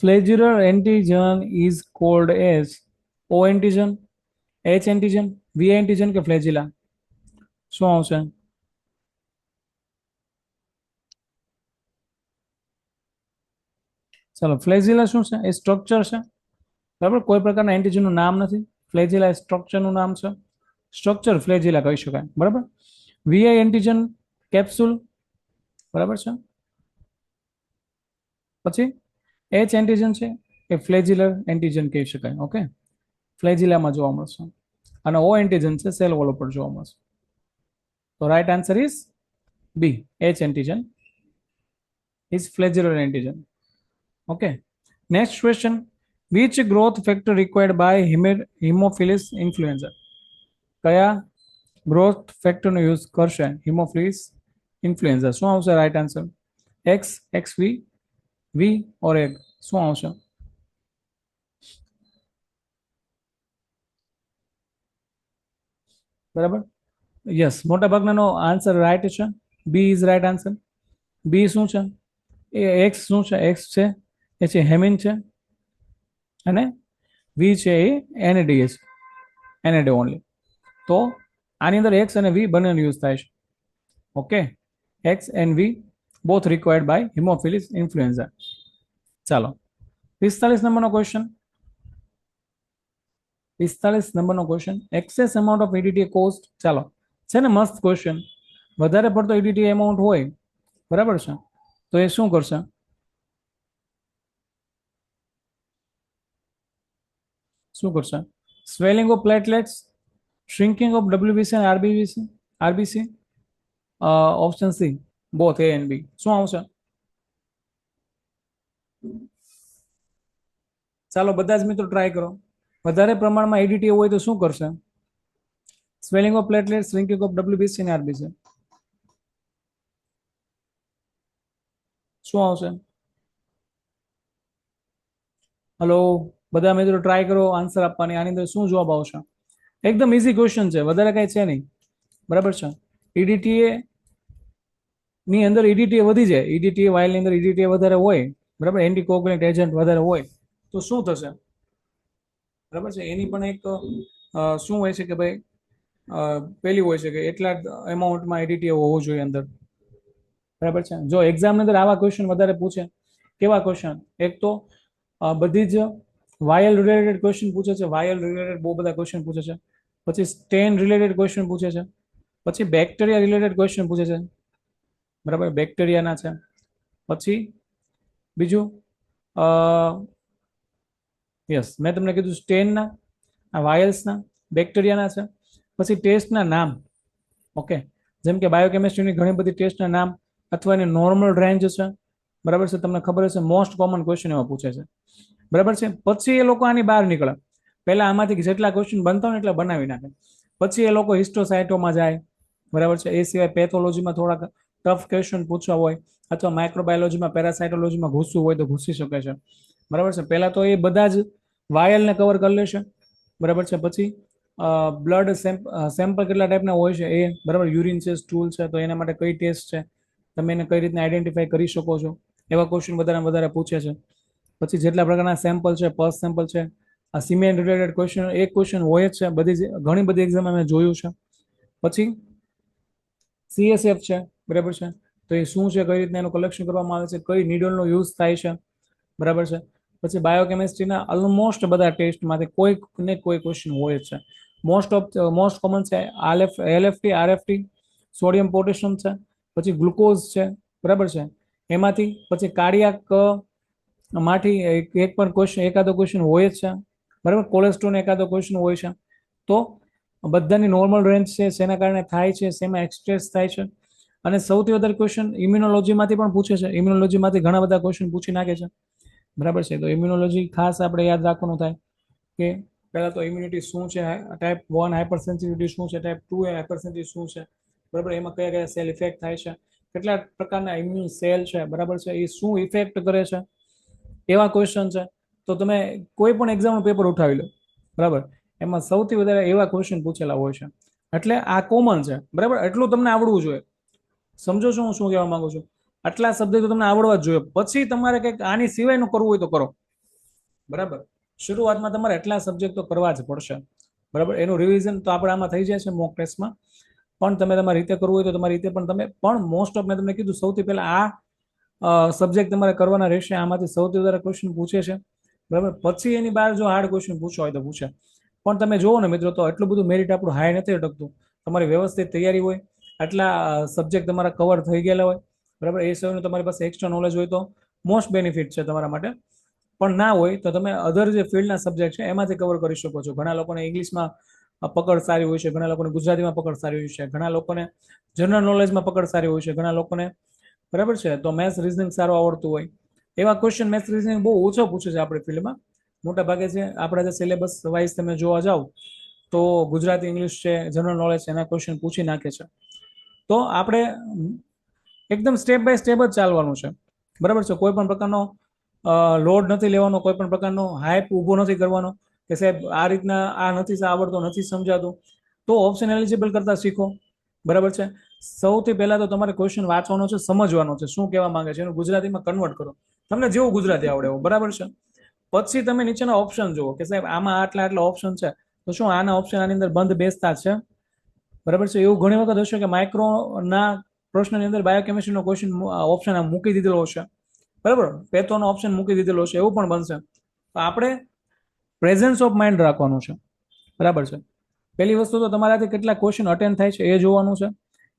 flagellar antigen is called as O antigen, H antigen, V antigen કે ફ્લેજિલા? શું આવશે? ચાલો ફ્લેજિલા શું છે? એ સ્ટ્રક્ચર છે. બરાબર, કોઈ પ્રકારના એન્ટીજનનું નામ નથી. ફ્લેજિલા એ સ્ટ્રક્ચરનું નામ છે. સ્ટ્રક્ચર ફ્લેજિલા કહી શકાય. બરાબર. Vi antigen capsule. બરાબર છે. પછી એચ એન્ટીજન છે એ ફ્લેજિલર એન્ટીજન કહી શકાય. ઓકે, ફ્લેજિલામાં જોવા મળશે. અને ઓ એન્ટીજન છે સેલ વોલ ઉપર જોવા મળશે. તો right answer is B, H antigen is flagellar antigen. Okay, next question. Which growth factor required by haemophilus influenzae? કયા ગ્રોથ ફેક્ટરનો યુઝ કરશે હિમોફિલિસ ઇન્ફ્લુએન્ઝા? શું આવશે right answer? X, X V, V or egg? શું આવશે? બરાબર, યસ, મોટા ભાગનાનો આન્સર રાઈટ છે. B is right answer. B શું છે? એ એક્સ શું છે? એક્સ છે એ છે હેમિન છે. અને વી છે એ એનએડીએસ, એનએડે ઓનલી. તો આની અંદર એક્સ અને વી બંનેનો યુઝ થાય છે. Okay, X and V both required by haemophilus influenzae. ચાલો 45 નંબરનો ક્વેશ્ચન. 45 નંબરનો question. Excess amount of EDTA cause. ચાલો, છે ને મસ્ત ક્વેશ્ચન. વધારે પડતો ઈડીટી એમાઉન્ટ હોય, બરાબર છે, તો એ શું કરશે? શું કરશે? Swelling of platelets, shrinking of WBC અને RBC, RBC? Option C, both A and B. શું આવશે? ચાલો બધા જ મિત્રો ટ્રાય કરો. વધારે પ્રમાણમાં એડીટી હોય તો શું કરશે? Swelling of platelets, shrinking of WBC અને આરબીસી. શું આવશે? હલો, બધા મિત્રો ટ્રાય કરો આન્સર આપવાની. આની અંદર શું જવાબ આવશે? એકદમ ઇઝી ક્વેશ્ચન છે, વધારે કઈ છે નહીં. બરાબર છે. ઈડીટીએ ની અંદર ઈડીટીએ વધી જાય, ઈડીટીએ વાઇલની અંદર ઈડીટીએ વધારે હોય, બરાબર, એન્ટીકોગ્યુલેન્ટ એજન્ટ વધારે હોય તો શું થશે? બરાબર છે. એની પણ એક શું હોય છે કે ભાઈ પેલી હોય છે કે એટલા એમાઉન્ટમાં એડીટીએ હોવું જોઈએ અંદર. બરાબર છે. જો એક્ઝામની અંદર આવા ક્વેશ્ચન વધારે પૂછે, કેવા ક્વેશ્ચન? એક તો બધી જ વાયલ રિલેટેડ ક્વેશ્ચન પૂછે છે. વાયલ રિલેટેડ બહુ બધા ક્વેશ્ચન પૂછે છે. પછી સ્ટેન રિલેટેડ ક્વેશ્ચન પૂછે છે. પછી બેક્ટેરિયા રિલેટેડ ક્વેશ્ચન પૂછે છે. બરાબર, બેક્ટેરિયાના છે. પછી બીજું યસ, મેં તમને કીધું સ્ટેનના, આ વાયલ્સના, બેક્ટેરિયાના છે. પછી ટેસ્ટના નામ. ઓકે, જેમ કે બાયોકેમિસ્ટ્રીની ઘણી બધી ટેસ્ટના નામ અથવા એની નોર્મલ રેન્જ છે. બરાબર છે, તમને ખબર હશે મોસ્ટ કોમન ક્વેશ્ચન એમાં પૂછે છે. બરાબર છે. પછી એ લોકો આની બહાર નીકળે. પહેલા આમાંથી જેટલા ક્વેશ્ચન બનતા હોય એટલા બનાવી નાખે. પછી એ લોકો હિસ્ટોસાઇટોમાં જાય. બરાબર છે. એ સિવાય પેથોલોજીમાં થોડાક ટફ ક્વેશ્ચન પૂછવા હોય અથવા માઇક્રોબાયોલોજીમાં, પેરાસાઇટોલોજીમાં ઘૂસવું હોય તો ઘૂસી શકે છે. બરાબર છે. પહેલા તો એ બધા જ વાયલને કવર કરી લેશે. બરાબર છે. પછી બ્લડ સેમ્પલ કેટલા ટાઈપના હોય છે એ, બરાબર, યુરિન છે, સ્ટૂલ છે, તો એના માટે કઈ ટેસ્ટ છે, તમે એને કઈ રીતના આઈડેન્ટિફાઈ કરી શકો છો, એવા ક્વેશ્ચન વધારે પૂછે છે. પછી જેટલા પ્રકારના સેમ્પલ છે, પર્સ સેમ્પલ છે, આ સિમેન્ટ રિલેટેડ ક્વેશ્ચન, એક ક્વેશ્ચન હોય જ છે, ઘણી બધી એક્ઝામ મેં જોયું છે. પછી સીએસએફ છે. બરાબર છે, તો એ શું છે, કઈ રીતના એનું કલેક્શન કરવામાં આવે છે, કઈ નીડલનો યુઝ થાય છે. બરાબર છે. પછી બાયોકેમિસ્ટ્રીના ઓલમોસ્ટ બધા ટેસ્ટમાંથી કોઈક ને કોઈ ક્વેશ્ચન હોય જ છે. મોસ્ટ કોમન છે એલએફટી, આરએફટી, સોડિયમ પોટેશિયમ છે, પછી ગ્લુકોઝ છે. બરાબર છે. એમાંથી પછી કાર્ડિયાક માંથી એક પણ ક્વેશ્ચન, એકાદો ક્વેશ્ચન હોય જ છે. બરાબર. કોલેસ્ટ્રોલ એકાદો ક્વેશ્ચન હોય છે. તો બધાની નોર્મલ રેન્જ છે, શેના કારણે થાય છે, શેમાં એક્સપ્રેસ થાય છે. અને સૌથી વધારે ક્વેશ્ચન ઇમ્યુનોલોજીમાંથી પણ પૂછે છે. ઇમ્યુનોલોજીમાંથી ઘણા બધા ક્વેશ્ચન પૂછી નાખે છે. બરાબર છે. તો ઇમ્યુનોલોજી ખાસ આપણે યાદ રાખવાનું થાય કે પહેલા તો ઇમ્યુનિટી શું છે, ટાઈપ 1 હાઇપર સેન્સિટિવિટી શું છે, ટાઈપ 2 હાઇપર સેન્સિટિવિટી શું છે, બરાબર. એમાં કયા કયા સેલ ઇફેક્ટ થાય છે, કેટલા પ્રકારના ઇમ્યુન સેલ છે, બરાબર છે, એ શું ઇફેક્ટ કરે છે, એવા ક્વેશ્ચન છે. તો તમે કોઈ પણ એક્ઝામનું પેપર ઉઠાવી લો, બરાબર, એમાં સૌથી વધારે એવા ક્વેશ્ચન પૂછેલા હોય છે. એટલે આ કોમન છે, બરાબર. એટલું તમને આવડવું જોઈએ. સમજો છો હું શું કહેવા માંગુ છું? આટલા સબ્જેક્ટ તમને આવડવા જ જોઈએ. પછી તમારે કંઈક આની સિવાયનું કરવું હોય તો કરો, બરાબર. શરૂઆતમાં તમારે એટલા સબ્જેક્ટ તો કરવા જ પડશે, બરાબર. એનું રિવિઝન તો આપણે આમાં થઈ જાય છે મોક ટેસ્ટમાં, પણ તમે તમારી રીતે કરવું હોય તો તમારી રીતે પણ તમે પણ મોસ્ટ ઓફ મેં તમને કીધું સૌથી પહેલા આ સબ્જેક્ટ તમારે કરવાના રહેશે. આમાંથી સૌથી વધારે ક્વેશ્ચન પૂછે છે, બરાબર. પછી એની બહાર જો હાર્ડ ક્વેશ્ચન પૂછવા હોય તો પૂછે. પણ તમે જુઓ ને મિત્રો, તો એટલું બધું મેરિટ આપણું હાઈ નથી અટકતું. તમારી વ્યવસ્થિત તૈયારી હોય, આટલા સબ્જેક્ટ તમારા કવર થઈ ગયેલા હોય, બરાબર. એ સિવાયનું તમારી પાસે એક્સ્ટ્રા નોલેજ હોય તો મોસ્ટ બેનિફિટ છે તમારા માટે. પણ ના હોય તો તમે અધર જે ફિલ્ડના સબ્જેક્ટ છે એમાંથી કવર કરી શકો છો. ઘણા લોકોને ઇંગ્લિશમાં પકડ સારી હોય છે, ઘણા લોકોને ગુજરાતીમાં પકડ સારી હોય છે, ઘણા લોકોને જનરલ નોલેજમાં પકડ સારી હોય છે, ઘણા લોકોને, બરાબર છે, તો મેથ્સ રિઝનિંગ સારું આવડતું હોય. એવા ક્વેશ્ચન મેથ્સ રિઝનિંગ બહુ ઓછો પૂછે છે આપણી ફિલ્ડમાં. મોટા ભાગે છે આપણા જે સિલેબસ વાઇઝ તમે જોવા જાઓ તો ગુજરાતી, ઇંગ્લિશ છે, જનરલ નોલેજ છે, એના ક્વેશ્ચન પૂછી નાખે છે. તો આપણે એકદમ સ્ટેપ બાય સ્ટેપ જ ચાલવાનું છે, બરાબર છે. કોઈ પણ પ્રકારનો લોડ નથી લેવાનો, કોઈ પણ પ્રકારનો હાઈપ ઊભો નથી કરવાનો કે સાહેબ આ રીતના આ નથી આવડતો, નથી સમજાતું, તો ઓપ્શન એલિજિબલ કરતા શીખો, બરાબર છે. સૌથી પહેલા તો તમારે ક્વેશ્ચન વાંચવાનો છે, સમજવાનો છે શું કહેવા માંગે છે, એનું ગુજરાતીમાં કન્વર્ટ કરો, તમને જેવું ગુજરાતી આવડે એવું, બરાબર છે. પછી તમે નીચેના ઓપ્શન જુઓ કે સાહેબ આમાં આટલા આટલા ઓપ્શન છે, તો શું આના ઓપ્શન આની અંદર બંધ બેસતા છે, બરાબર છે. એવું ઘણી વખત હશે કે માઇક્રોના પ્રશ્નની અંદર બાયોકેમિસ્ટ્રીનો ક્વેશ્ચન ઓપ્શન મૂકી દીધેલો હશે, બરાબર, પેથોનો ઓપ્શન મૂકી દીધેલો હશે, એવું પણ બનશે. તો આપણે પ્રેઝન્સ ઓફ માઇન્ડ રાખવાનું છે, બરાબર છે. પહેલી વસ્તુ તો તમારાથી કેટલા ક્વેશ્ચન અટેન્ડ થાય છે એ જોવાનું છે,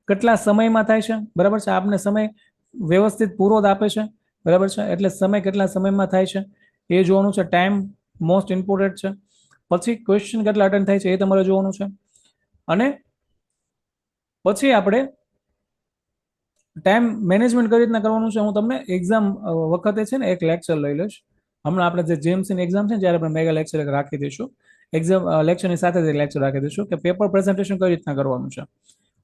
કેટલા સમયમાં થાય છે, બરાબર છે. આપને સમય વ્યવસ્થિત પૂરો જ આપે છે, બરાબર છે, એટલે સમય કેટલા સમયમાં થાય છે એ જોવાનું છે. ટાઈમ મોસ્ટ ઇમ્પોર્ટન્ટ છે. પછી ક્વેશ્ચન કેટલા અટેન્ડ થાય છે એ તમારે જોવાનું છે. અને પછી આપણે ટાઈમ મેનેજમેન્ટ કઈ રીતના કરવાનું છે હું તમને એક્ઝામ વખતે છે ને એક લેક્ચર લઈ લઈશ. હમણાં આપણે જે જેએમસીની એક્ઝામ છે જ્યારે આપણે મેગા લેક્ચર રાખી દઈશું, એક્ઝામ લેક્ચરની સાથે જ લેક્ચર રાખી દઈશું કે પેપર પ્રેઝન્ટેશન કઈ રીતના કરવાનું છે,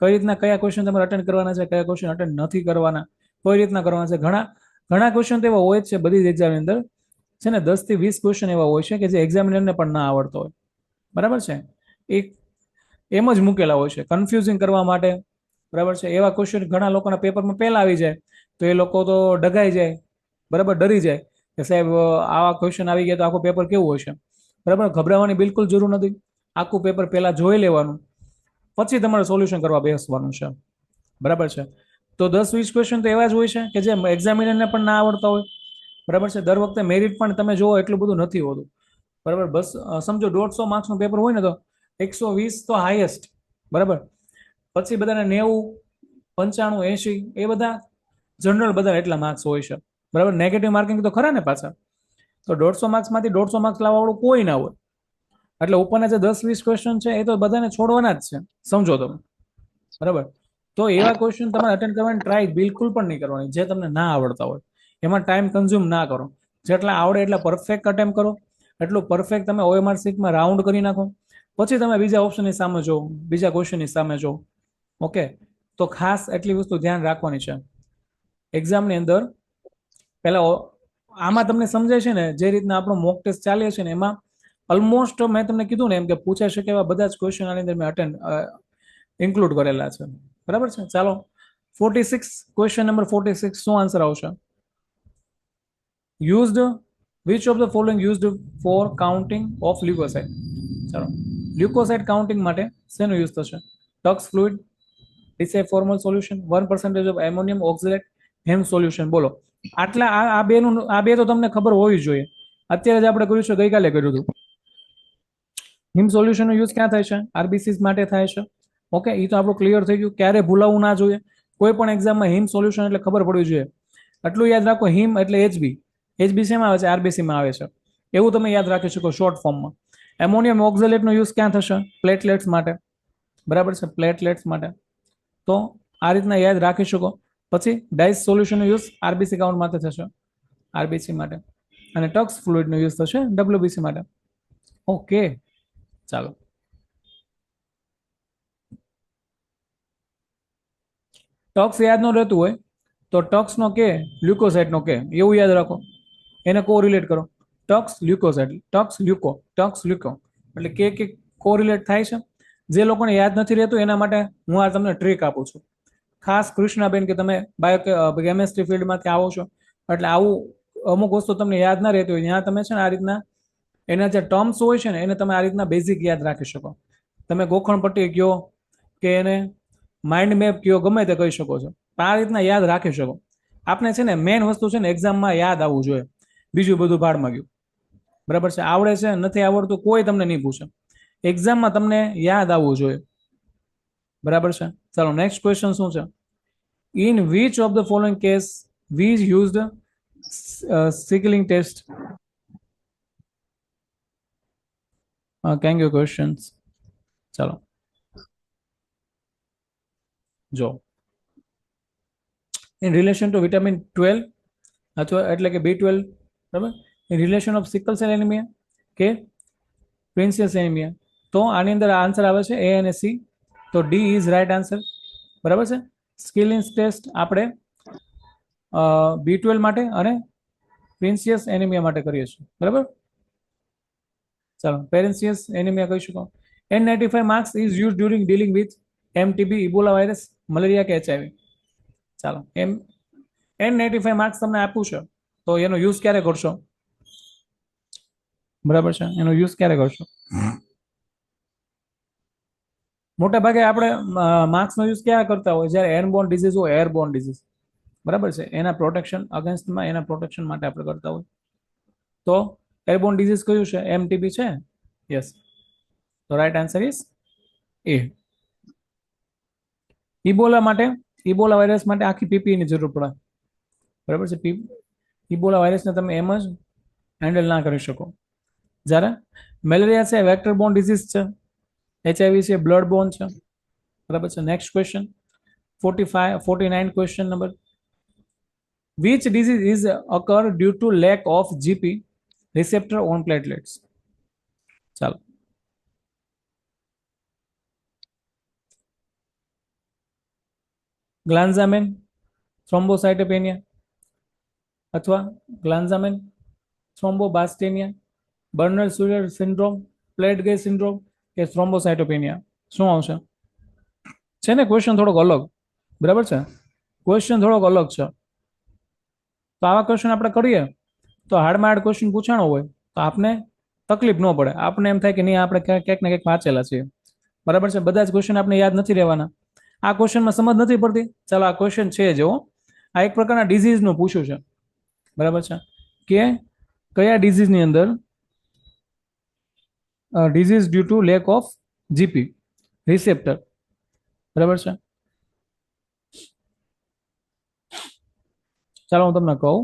કઈ રીતના કયા ક્વેશ્ચન તમારે અટેન્ડ કરવાના છે, કયા ક્વેશ્ચન અટેન્ડ નથી કરવાના, કઈ રીતના કરવાના છે. ઘણા ક્વેશ્ચન તો એવા હોય જ છે બધી જ એક્ઝામની અંદર, છે ને 10 થી 20 ક્વેશ્ચન એવા હોય છે કે જે એક્ઝામિનરને પણ ના આવડતો હોય, બરાબર છે. એક એમ જ મૂકેલા હોય છે કન્ફ્યુઝિંગ કરવા માટે, બરાબર છે. એવા ક્વેશ્ચન ઘણા લોકોના પેપરમાં પહેલા આવી જાય તો એ લોકો તો ડગાઈ જાય, બરાબર, ડરી જાય કે સાહેબ આવા ક્વેશ્ચન આવી ગયા તો આખું પેપર કેવું હશે, બરાબર. ગભરાવાની બિલકુલ જરૂર નથી. આખું પેપર પહેલા જોઈ લેવાનું, પછી તમારે સોલ્યુશન કરવા બેસવાનું છે, બરાબર છે. તો 10-20 ક્વેશ્ચન તો એવા જ હોય છે કે જે એક્ઝામિનરને પણ ના આવડતા હોય, બરાબર છે. દર વખતે મેરિટ પણ તમે જોવો એટલું બધું નથી હોતું, બરાબર. બસ સમજો 150 માર્ક્સનું પેપર હોય ને તો 120 તો હાઈએસ્ટ, બરાબર. પછી બધાને 90, 95, 80 એ બધા જનરલ બધા એટલા માર્ક્સ હોય છે, બરાબર. નેગેટિવ માર્કિંગ તો ખરા ને પાછા. તો 150 માર્ક્સમાંથી 150 માર્ક્સ લાવવા વાળું કોઈ ના હોય. એટલે ઉપરના જે 10-20 ક્વેશ્ચન છે એ તો બધાને છોડવાના જ છે, સમજો તમે, બરાબર. તો એવા ક્વેશ્ચન તમારે અટેન્ડ કરવાની ટ્રાય બિલકુલ પણ નહીં કરવાની જે તમને ના આવડતા હોય. એમાં ટાઈમ કન્ઝ્યુમ ના કરો. જેટલા આવડે એટલા પરફેક્ટ અટેમ્પ કરો, એટલું પરફેક્ટ તમે OMR શીટમાં રાઉન્ડ કરી નાખો. પછી તમે બીજા ઓપ્શનની સામે જો, બીજા ક્વેશ્ચનની સામે જો, ઓકે. તો ખાસ એટલી વસ્તુ ધ્યાન રાખવાની છે એક્ઝામની અંદર. પહેલા આમાં તમને સમજાય છે ને જે રીતના આપણો મોક ટેસ્ટ ચાલે છે ને એમાં ઓલમોસ્ટ મેં તમને કીધું ને એમ કે પૂછાઈ શકે એવા બધા જ ક્વેશ્ચન આની અંદર મેં અટેન્ડ ઇન્ક્લુડ કરેલા છે, બરાબર છે. ચાલો 46, ક્વેશ્ચન નંબર 46 શું આન્સર આવશે? Used which of the following used for counting of leukocyte. ચાલો, લ્યુકોસાઇડ કાઉન્ટિંગ માટે શેનો યુઝ થશે? Turk's fluid, Dacie's formal solution, 1% of ammonium oxalate, Hayem solution. બોલો, આટલા આ બે તો તમને ખબર હોવી જોઈએ. અત્યારે જ આપણે કર્યું છે, ગઈકાલે કર્યું હતું. હિમ સોલ્યુશનનો યુઝ ક્યાં થાય છે? આરબીસી માટે થાય છે, ઓકે. એ તો આપણું ક્લિયર થઈ ગયું. ક્યારે ભૂલાવવું ના જોઈએ. કોઈ પણ એક્ઝામમાં હિમ સોલ્યુશન એટલે ખબર પડવી જોઈએ. આટલું યાદ રાખો, હિમ એટલે HB. HB શેમાં આવે છે? આરબીસીમાં આવે છે. એવું તમે યાદ રાખી શકો શોર્ટ ફોર્મમાં. એમોનિયમ ઓક્ઝેલેટનો યુઝ ક્યાં થશે? પ્લેટલેટ્સ માટે, બરાબર છે, પ્લેટલેટ્સ માટે. તો આ રીતના યાદ રાખી શકો. પછી ડાઇસ સોલ્યુશનનો યુઝ આરબીસી કાઉન્ટ માટે થશે, આરબીસી માટે, અને ટક્સ ફ્લુઇડનો યુઝ થશે ડબ્લ્યુબીસી માટે. ઓકે, ચાલો. ટક્સ યાદ ન રહેતું હોય તો ટક્સનો કે લ્યુકોસાઇટનો કે એવું યાદ રાખો, એને કોરિલેટ કરો. ટક્સ લ્યુકોસાઇટ, ટક્સ લ્યુકો એટલે કે કોરિલેટ થાય છે. જે લોકોને યાદ નથી રહેતું એના માટે હું આ તમને ટ્રીક આપું છું. ખાસ કૃષ્ણાબેન કે તમે કેમેસ્ટ્રી ફિલ્ડમાંથી આવો છો એટલે આવું અમુક વસ્તુ તમને યાદ ના રહેતી હોય ત્યાં તમે છે ને આ રીતના એના જે ટર્મ્સ હોય છે ને એને તમે આ રીતના બેઝિક યાદ રાખી શકો. તમે ગોખણ પટ્ટી કયો કે એને માઇન્ડ મેપ કયો, ગમે તે કહી શકો છો. આ રીતના યાદ રાખી શકો. આપણે છે ને મેઇન વસ્તુ છે ને એક્ઝામમાં યાદ આવવું જોઈએ, બીજું બધું ભાડમાં ગયું. બરાબર છે, આવડે છે નથી આવડતું કોઈ તમને નહીં પૂછે, એક્ઝામમાં તમને યાદ આવવું જોઈએ. બરાબર છે, ચાલો નેક્સ્ટ ક્વેશ્ચન શું છે? In which of the following case we used sickling test? Can you questions? ચાલો જો, ઇન રિલેશન ટુ વિટામિન 12 અથવા એટલે કે B12, બરાબર, in relation of sickle cell anaemia કે પ્રિન્સિયસ એનિમિયા. તો આની અંદર આન્સર આવે છે A અને C. તો ડી ઇઝ રાઈટ આન્સર. બરાબર છે, સ્કિલિંગ ટેસ્ટ આપણે B12 માટે અને પ્રિન્સિયસ એનિમિયા માટે કરીએ છીએ. બરાબર, ચાલો પેરેન્સિયસ એનિમિયા કહી શકો. N95 marks is use during dealing with MTB, Ebola virus, malaria કે HIV? ચાલો, N95 માર્ક્સ તમને આપ્યું છે તો એનો યુઝ ક્યારે કરશો? બરાબર છે, એનો યુઝ ક્યારે કરશો? મોટા ભાગે આપણે માર્ક્સનો યુઝ ક્યારે કરતા હોય? જ્યારે એરબોર્ન ડિઝીઝ હોય, એરબોર્ન ડિઝીઝ, બરાબર છે, એના પ્રોટેક્શન અગેન્સ્ટમાં, એના પ્રોટેક્શન માટે આપણે કરતા હોય. તો એરબોર્ન ડિઝીઝ કયું છે? MTB છે. યસ, તો right answer is A. Ebola માટે, ઇબોલા વાયરસ માટે આખી PPE ની જરૂર પડે. બરાબર છે, ઇબોલા વાયરસને તમે એમ જ હેન્ડલ ના કરી શકો. જ્યારે મેલેરિયા છે વેક્ટર બોર્ન ડિઝીઝ છે, HIV છે બ્લડ બોર્ન છે. બરાબર છે, next question 49 question number. Which disease is occur due to lack of GP receptor on platelets? ચાલો, ગ્લાન્ઝામેન, થ્રોમ્બોસાઇટોપેનિયા અથવા ગ્લાન્ઝામેન થ્રોમ્બોબાસ્ટેનિયા, બર્નર સુલર સિન્ડ્રોમ, પ્લેટ સિન્ડ્રોમ કે થ્રોમ્બોસાઇટોપેનિયા? શું આવશે? છે ને ક્વેશ્ચન થોડોક અલગ. બરાબર છે, ક્વેશ્ચન થોડોક અલગ છે. તો આવા ક્વેશ્ચન આપણે કરીએ તો હાર્ડમાં હાર્ડ ક્વેશ્ચન પૂછાણો હોય તો આપને તકલીફ ન પડે, આપને એમ થાય કે નહીં આપણે ક્યાંક ને ક્યાંક વાંચેલા છીએ. બરાબર છે, બધા જ ક્વેશ્ચન આપણે યાદ નથી રહેવાના. આ ક્વેશ્ચનમાં સમજ નથી પડતી, ચાલો આ ક્વેશ્ચન છે જો આ એક પ્રકારના ડિઝીઝનું પૂછ્યું છે. બરાબર છે, કે કયા ડિઝીઝની અંદર disease due to lack of GP receptor? બરાબર છે, ચાલો હું તમને કહું.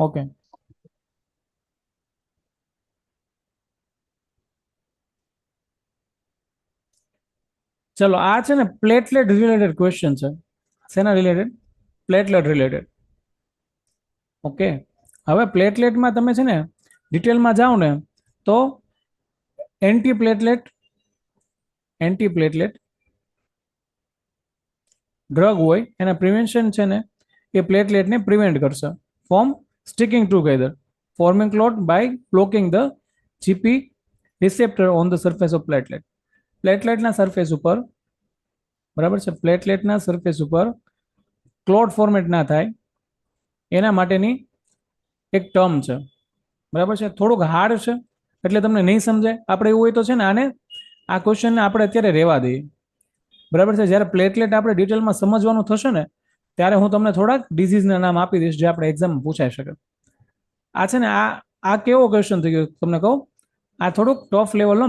ઓકે, ચલો આ છે ને પ્લેટલેટ રિલેટેડ ક્વેશ્ચન છે. શેના રિલેટેડ? Platelet related. ઓકે, હવે પ્લેટલેટમાં તમે છે ને ડિટેલમાં જાઓ ને તો એન્ટીપ્લેટલેટ ડ્રગ હોય એના પ્રિવેન્શન છે ને એ પ્લેટલેટને પ્રિવેન્ટ કરશે from sticking together, forming clot by blocking the GP receptor on the surface of platelet. પ્લેટલેટના સરફેસ ઉપર, બરાબર છે, પ્લેટલેટના સરફેસ ઉપર ક્લોટ ફોર્મેટ ના થાય એના માટેની એક ટર્મ છે. બરાબર છે, થોડુંક હાર્ડ છે એટલે તમને નહીં સમજાય. આપણે એવું હોય તો છે ને આને આ ક્વેશ્ચનને આપણે અત્યારે રહેવા દઈએ. બરાબર છે, જ્યારે પ્લેટલેટ આપણે ડિટેલમાં સમજવાનું થશે ને ત્યારે હું તમને થોડાક ડિઝીઝના નામ આપી દઈશ જે આપણે એક્ઝામમાં પૂછાઈ શકે. આ છે ને આ કેવો ક્વેશ્ચન થઈ ગયો તમને કહું. આ થોડુંક ટફ લેવલનો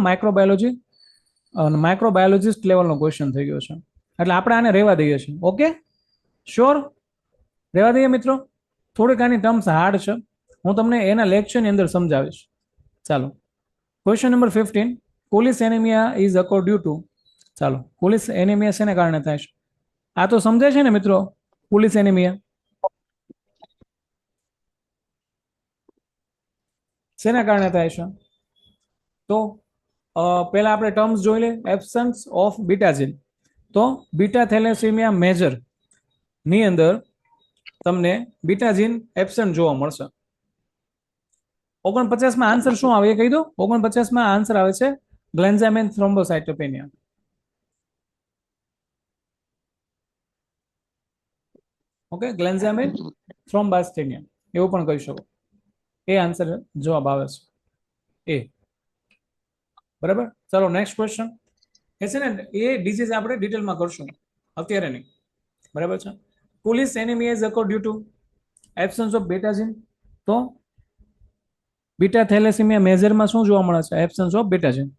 માઇક્રોબાયોલોજિસ્ટ લેવલનો ક્વેશ્ચન થઈ ગયો છે, એટલે આપણે આને રહેવા દઈએ છીએ. ઓકે, શ્યોર, રહેવા દઈએ મિત્રો. થોડીક આની ટર્મ્સ હાર્ડ છે, હું તમને એના લેક્ચરની અંદર સમજાવીશ. ચાલો, question number 15, Cooley's anaemia is occur due to. ચાલો, કોલિસ એનિમિયા શેને કારણે થાય છે? આ તો સમજાય છે ને મિત્રો, કોલિસ એનિમિયા શેના કારણે થાય છે? તો પહેલા આપણે ટર્મ્સ જોઈ લે. Absence of beta gene. તો બીટા થેલેસીમિયા મેજર ની અંદર તમને બીટાજીન એબ્સન્ટ જોવા મળશે. 49 માં આન્સર શું આવે એ કહી દો. 49 માં આન્સર આવે છે ગ્લેન્ઝામિન થ્રોમ્બોસાઇટોપેનિયા. ઓકે, ગ્લેન્ઝામિન થ્રોમ્બાસ્ટેનિયા એવું પણ કહી શકો. એ આન્સર જવાબ આવે છે એ. બરાબર, ચાલો નેક્સ્ટ ક્વેશ્ચન. એ છે ને એ ડિઝીઝ આપણે ડિટેલમાં કરશું, અત્યારે નહીં. બરાબર છે. Cooley's anaemia is occur due to absence of beta gene. તો બીટા થેલેસીમિયા મેજરમાં શું જોવા મળે છે? Absence of beta gene.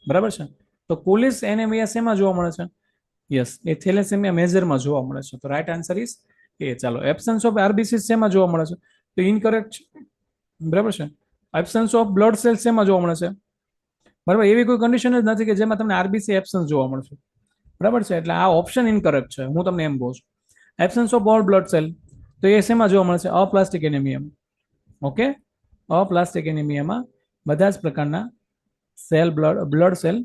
બરાબર છે. તો કોલિસ એનિમિયા શેમાં જોવા મળે છે? યસ, એ થેલેસેમિયા મેજરમાં જોવા મળે છે. તો રાઈટ આન્સર ઇઝ એ. ચાલો, એબ્સન્સ ઓફ આરબીસી શેમાં જોવા મળે છે? તો ઇનકરેક્ટ. બરાબર છે. એબ્સન્સ ઓફ બ્લડ સેલ્સ શેમાં જોવા મળે છે? બરાબર, એવી કોઈ કન્ડિશન જ નથી કે જેમાં તમને આરબીસી એબ્સન્સ જોવા મળશે. બરાબર છે, એટલે આ ઓપ્શન ઇનકરેક્ટ છે, હું તમને એમ કહું છું. Absence of all blood cell, તો એ શેમાં જોવા મળે છે? અપ્લાસ્ટિક એનિમિયામાં. ઓકે, અપ્લાસ્ટિક એનિમિયામાં બધા જ પ્રકારના બ્લડ સેલ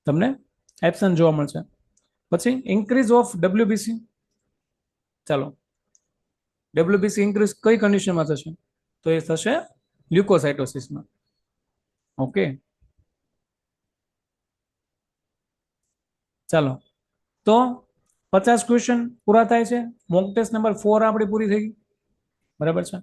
તમને એબ્સન્ટ જોવા મળશે. પછી ઇન્ક્રીઝ ઓફ ડબ્લ્યુબીસી. ચાલો, ડબ્લ્યુબીસી ઇન્ક્રીઝ કઈ કન્ડિશનમાં થશે? તો એ થશે લ્યુકોસાઇટોસિસમાં. ઓકે, ચાલો, તો 50 ક્વેશ્ચન પૂરા થાય છે. મોક ટેસ્ટ નંબર 4 આપણી પૂરી થઈ ગઈ. બરાબર છે.